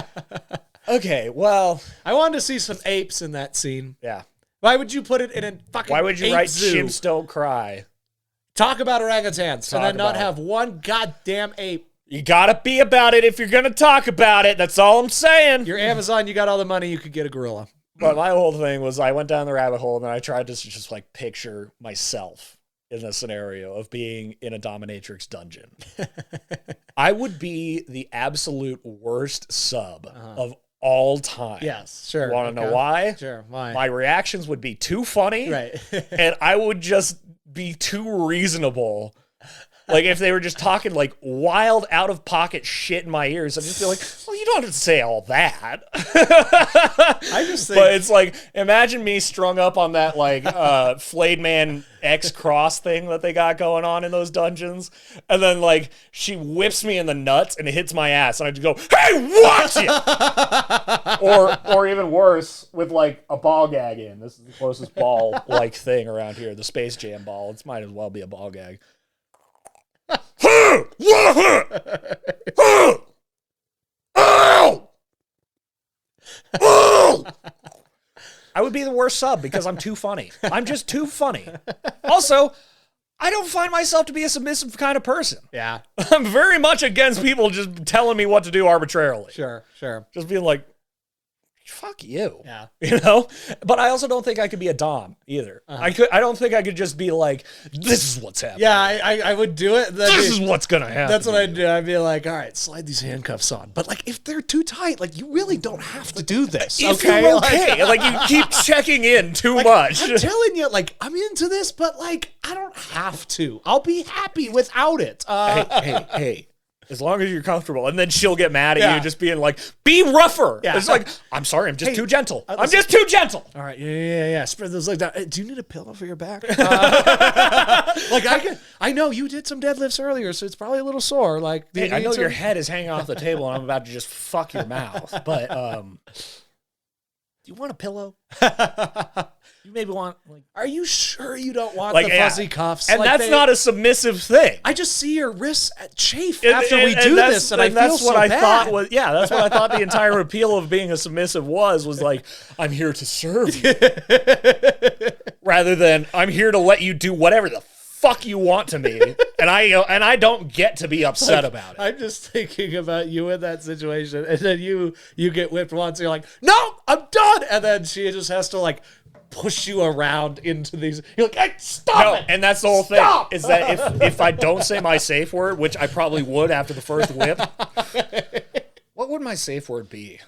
okay, well, I wanted to see some apes in that scene. yeah. Why would you put it in a fucking Why would you ape write zoo? Chimps Don't Cry? Talk about orangutans and then not about have one goddamn ape. You gotta be about it if you're gonna talk about it. That's all I'm saying. You're Amazon, you got all the money, you could get a gorilla. But my whole thing was I went down the rabbit hole and then I tried to just like picture myself in the scenario of being in a dominatrix dungeon. I would be the absolute worst sub of all time. Yes, sure. Want to know why? Sure, why? My reactions would be too funny. Right. And I would just be too reasonable. Like if they were just talking like wild out of pocket shit in my ears, I'd just be like, well, you don't have to say all that. I just think, But it's like, imagine me strung up on that like flayed man X cross thing that they got going on in those dungeons. And then like she whips me in the nuts and it hits my ass. And I just go, hey, watch it. or even worse, with like a ball gag in. This is the closest ball like thing around here. The Space Jam ball. It might as well be a ball gag. I would be the worst sub because I'm too funny. I'm just too funny. Also, I don't find myself to be a submissive kind of person. yeah, I'm very much against people just telling me what to do arbitrarily. sure. Just being like, fuck you. Yeah. You know? But I also don't think I could be a dom either. I don't think I could just be like, this is what's happening. Yeah, I would do it. This is what's gonna happen. That's what I'd do. I'd be like, all right, slide these handcuffs on. But like, if they're too tight, like you really don't have to do this. If Okay, you're okay. Like you keep checking in too much. I'm telling you, like I'm into this, but like I don't have to. I'll be happy without it. Hey. As long as you're comfortable. And then she'll get mad at Yeah. you just being like, be rougher. Yeah. It's like, I'm sorry, I'm just Hey, too gentle. I'm listen- just too gentle. All right, yeah. Spread those legs out. Do you need a pillow for your back? Like I know you did some deadlifts earlier, so it's probably a little sore. Like, do you Hey, I need know some- your head is hanging off the table and I'm about to just fuck your mouth. But do you want a pillow? You maybe want like Are you sure you don't want Like, the yeah. fuzzy cuffs? and Like, that's they- not a submissive thing. I just see your wrists chafe And- after and- we and do that's- this, and I feel that's what so I bad. thought was that's what I thought the entire appeal of being a submissive was like, I'm here to serve you. Rather than I'm here to let you do whatever the fuck you want to me. And I don't get to be upset about it. I'm just thinking about you in that situation, and then you get whipped once, and you're like, no, I'm done, and then she just has to like push you around into these. You're like, hey, stop No, it! and that's the whole thing. Stop! Is that if I don't say my safe word, which I probably would after the first whip, what would my safe word be?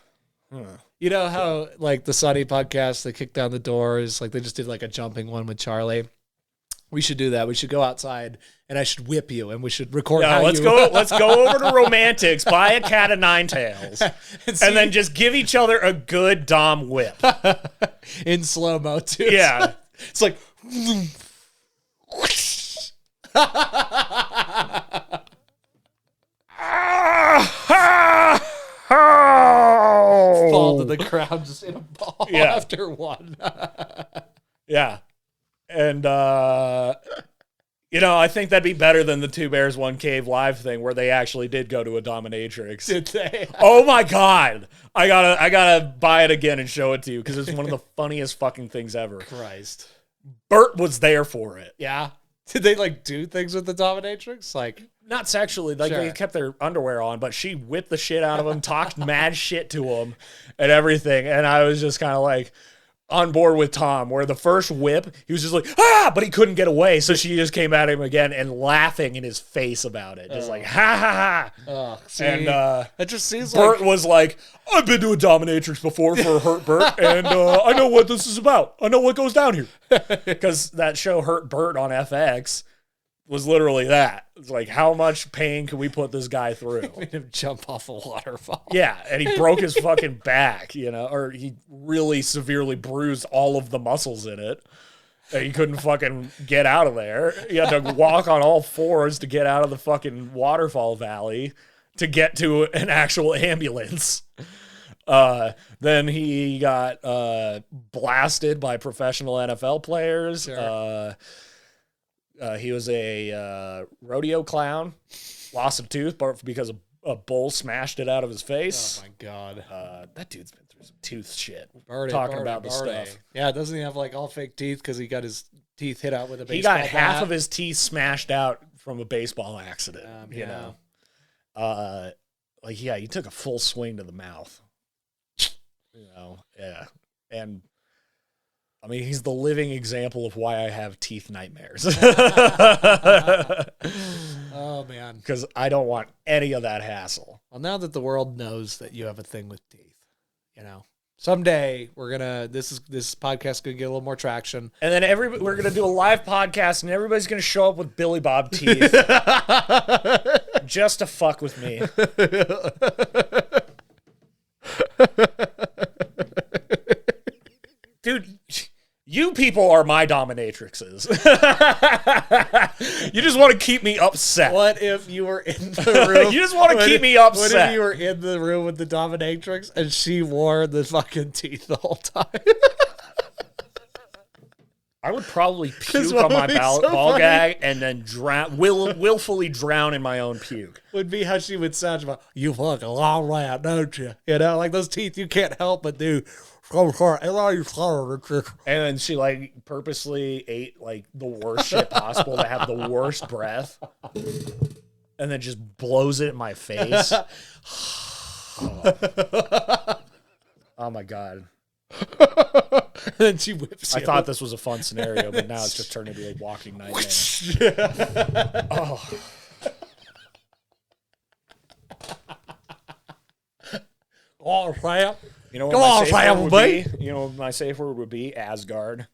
You know how like the Sunny podcast, they kick down the doors, like they just did like a jumping one with Charlie. We should do that. We should go outside, and I should whip you, and we should record. No, how let's you... go. Let's go over to Romantics, buy a cat of nine tails, and then just give each other a good dom whip. in slow mo too. Yeah, it's like fall to the ground just in a ball Yeah. after one. yeah, and I think that'd be better than the Two Bears One Cave live thing where they actually did go to a dominatrix. Did they? Oh my god, I gotta buy it again and show it to you because it's one of the funniest fucking things ever. Christ. Bert was there for it. Yeah. Did they like do things with the dominatrix? Like, Not sexually, like Sure. they kept their underwear on, but she whipped the shit out of him, talked mad shit to him, and everything. And I was just kind of like on board with Tom, where the first whip, he was just like, but he couldn't get away. So she just came at him again and laughing in his face about it. Just like, ha ha ha. see, And it just seems Bert like was like, I've been to a dominatrix before for Hurt Bert, and I know what this is about. I know what goes down here. Because that show Hurt Bert on FX was literally that. It's like, how much pain can we put this guy through? made him jump off a waterfall. Yeah, and he broke his fucking back, or he really severely bruised all of the muscles in it. And he couldn't fucking get out of there. He had to walk on all fours to get out of the fucking waterfall valley to get to an actual ambulance. Then he got blasted by professional NFL players. Sure. He was a rodeo clown, lost a tooth because a bull smashed it out of his face. Oh my god. That dude's been through some tooth shit. Birdie, talking birdie, about the birdie. stuff. Yeah, doesn't he have like all fake teeth because he got his teeth hit out with a baseball He got bat? half of his teeth smashed out from a baseball accident. Yeah. He took a full swing to the mouth. Yeah. And I mean, he's the living example of why I have teeth nightmares. Oh, man. Because I don't want any of that hassle. Well, now that the world knows that you have a thing with teeth, you know, someday this podcast gonna get a little more traction. And then we're gonna do a live podcast, and everybody's gonna show up with Billy Bob teeth, just to fuck with me. Dude, you people are my dominatrixes. You just want to keep me upset. What if you were in the room? You just want to keep me upset. What if you were in the room with the dominatrix and she wore the fucking teeth the whole time? I would probably puke on my ball gag and then willfully drown in my own puke. Would be how she would sound about, you fucking long rat, don't you? You know, like those teeth you can't help but do. And then she like purposely ate like the worst shit possible to have the worst breath, and then just blows it in my face. Oh my god! And then she whips. I thought this was a fun scenario, but now it's just turned into a walking nightmare. Oh. Oh, crap. You know what my safe word would be? You know what my safe word would be? Asgard.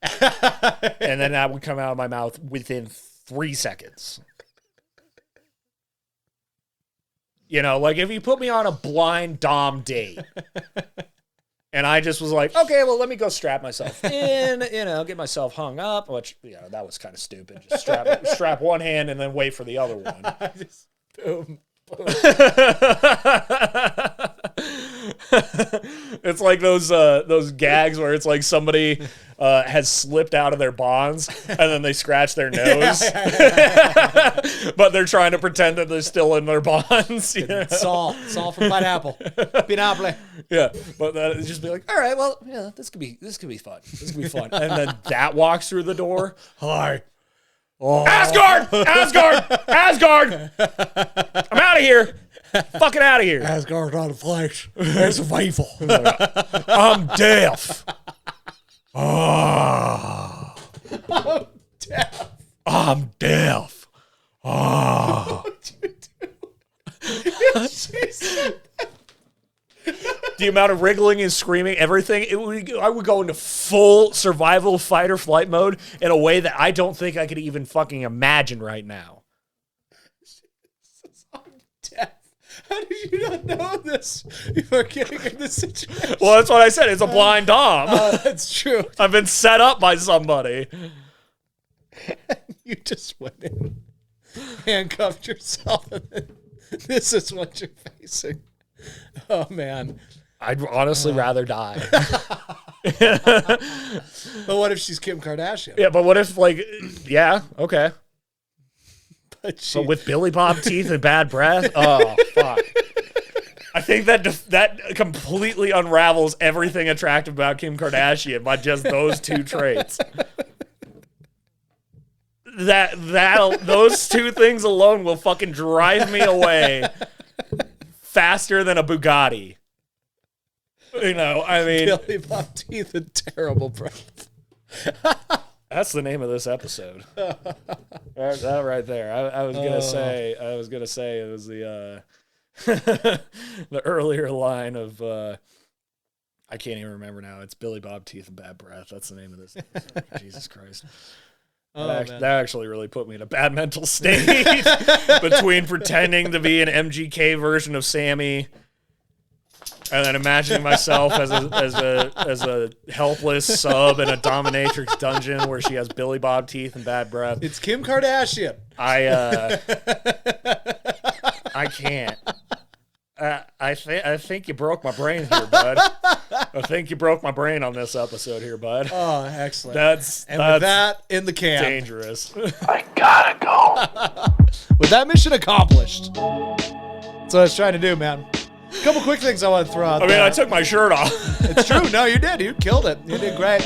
And then that would come out of my mouth within 3 seconds. You know, like if you put me on a blind dom date and I just was like, okay, well, let me go strap myself in, you know, get myself hung up, which, you know, that was kind of stupid. Just strap one hand and then wait for the other one. Just boom. It's like those gags where it's like somebody has slipped out of their bonds and then they scratch their nose, but they're trying to pretend that they're still in their bonds. You know? Saul from Pineapple. Pineapple. Yeah, but it'd just be like, all right, well, yeah, this could be fun. This could be fun, and then that walks through the door. Hi. Oh. Asgard! I'm out of here. Fucking out of here. Asgard's not a flesh. It's a faithful. I'm deaf. Oh. I'm deaf. Oh. The amount of wriggling and screaming, everything, I would go into full survival fight or flight mode in a way that I don't think I could even fucking imagine right now. I'm deaf. How did you not know this? You are getting in this situation. Well, that's what I said. It's a blind dom. That's true. I've been set up by somebody. You just went in, handcuffed yourself, and then this is what you're facing. Oh, man. I'd honestly rather die. But what if she's Kim Kardashian? Yeah, but what if, like, yeah, okay. But with Billy Bob teeth and bad breath? Oh, fuck. I think that completely unravels everything attractive about Kim Kardashian by just those two traits. Those two things alone will fucking drive me away faster than a Bugatti. You know, I mean, Billy Bob teeth and terrible breath. That's the name of this episode. That right there. I was gonna say it was the the earlier line of I can't even remember now. It's Billy Bob teeth and bad breath. That's the name of this episode. Jesus Christ. That actually really put me in a bad mental state between pretending to be an MGK version of Sammy and then imagining myself as a helpless sub in a dominatrix dungeon where she has Billy Bob teeth and bad breath. It's Kim Kardashian. I can't. I think you broke my brain here, bud. I think you broke my brain on this episode here, bud. Oh, excellent. That's with that in the can. Dangerous. I gotta go. With that mission accomplished. That's what I was trying to do, man. A couple quick things I want to throw out there. I took my shirt off. It's true. No, you did. You killed it. You did great.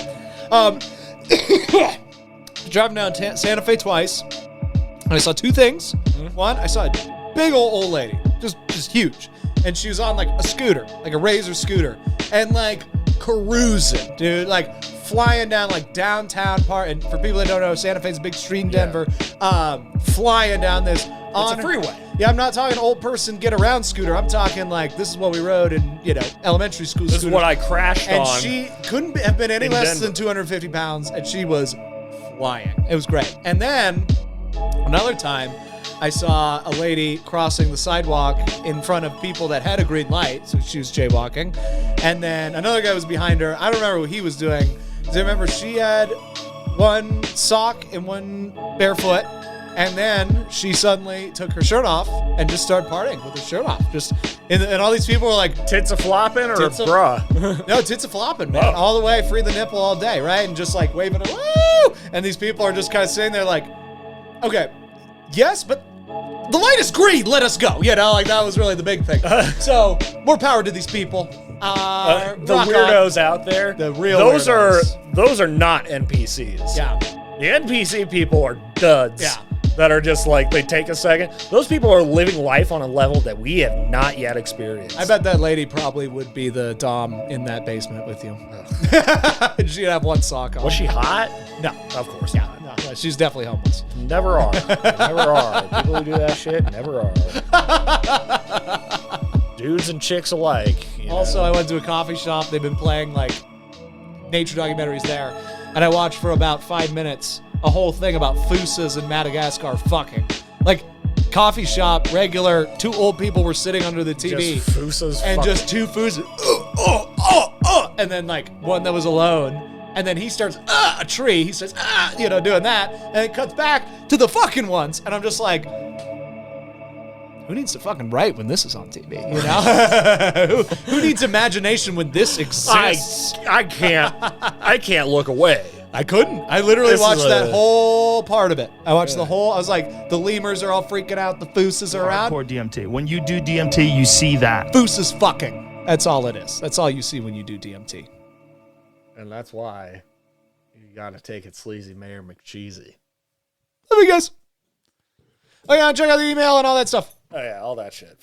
Driving down Santa Fe twice, and I saw two things. Mm-hmm. One, I saw a big old lady, just huge, and she was on like a scooter, like a Razor scooter, and like cruising, dude, like flying down like downtown part. And for people that don't know, Santa Fe's a big street in Denver. Flying down this on a freeway. Yeah, I'm not talking old person get around scooter. I'm talking like this is what we rode in, elementary school. This is what I crashed and on. she couldn't have been any less Denver. than 250 pounds, and she was flying. It was great. And then another time, I saw a lady crossing the sidewalk in front of people that had a green light, so she was jaywalking. And then another guy was behind her. I don't remember what he was doing. I remember she had one sock and one barefoot, and then she suddenly took her shirt off and just started partying with her shirt off. And all these people were like, tits a flopping or Tits a- bruh? no, tits a flopping, man. Oh. All the way, free the nipple all day, right? And just like waving it, woo! And these people are just kind of sitting there like, okay, yes, but the light is green, let us go. Like that was really the big thing. So, more power to these people. The Rock weirdos out there. The real those weirdos. those are not NPCs. Yeah. The NPC people are duds. Yeah. That are just like, they take a second. Those people are living life on a level that we have not yet experienced. I bet that lady probably would be the dom in that basement with you. She'd have one sock on. Was she hot? No. Of course Yeah, not. no, she's definitely homeless. Never are. Never are. People who do that shit never are. Dudes and chicks alike. Also, I went to a coffee shop. They've been playing like nature documentaries there, and I watched for about 5 minutes a whole thing about foosas in Madagascar fucking. Like, coffee shop, regular, two old people were sitting under the TV. Just foosas and fucking. just two foosas. And then like one that was alone. And then he starts, a tree. He starts, doing that. And it cuts back to the fucking ones. And I'm just like, who needs to fucking write when this is on TV? who needs imagination when this exists? I can't look away. I couldn't. I literally This is watched that a- whole part of it. I watched the whole. I was like, the lemurs are all freaking out. The foosas are around. Hardcore DMT. When you do DMT, you see that. Foosas fucking. That's all it is. That's all you see when you do DMT. And that's why you gotta take it sleazy, Mayor McCheesy. Love you guys. Oh yeah, check out the email and all that stuff. Oh yeah, all that shit.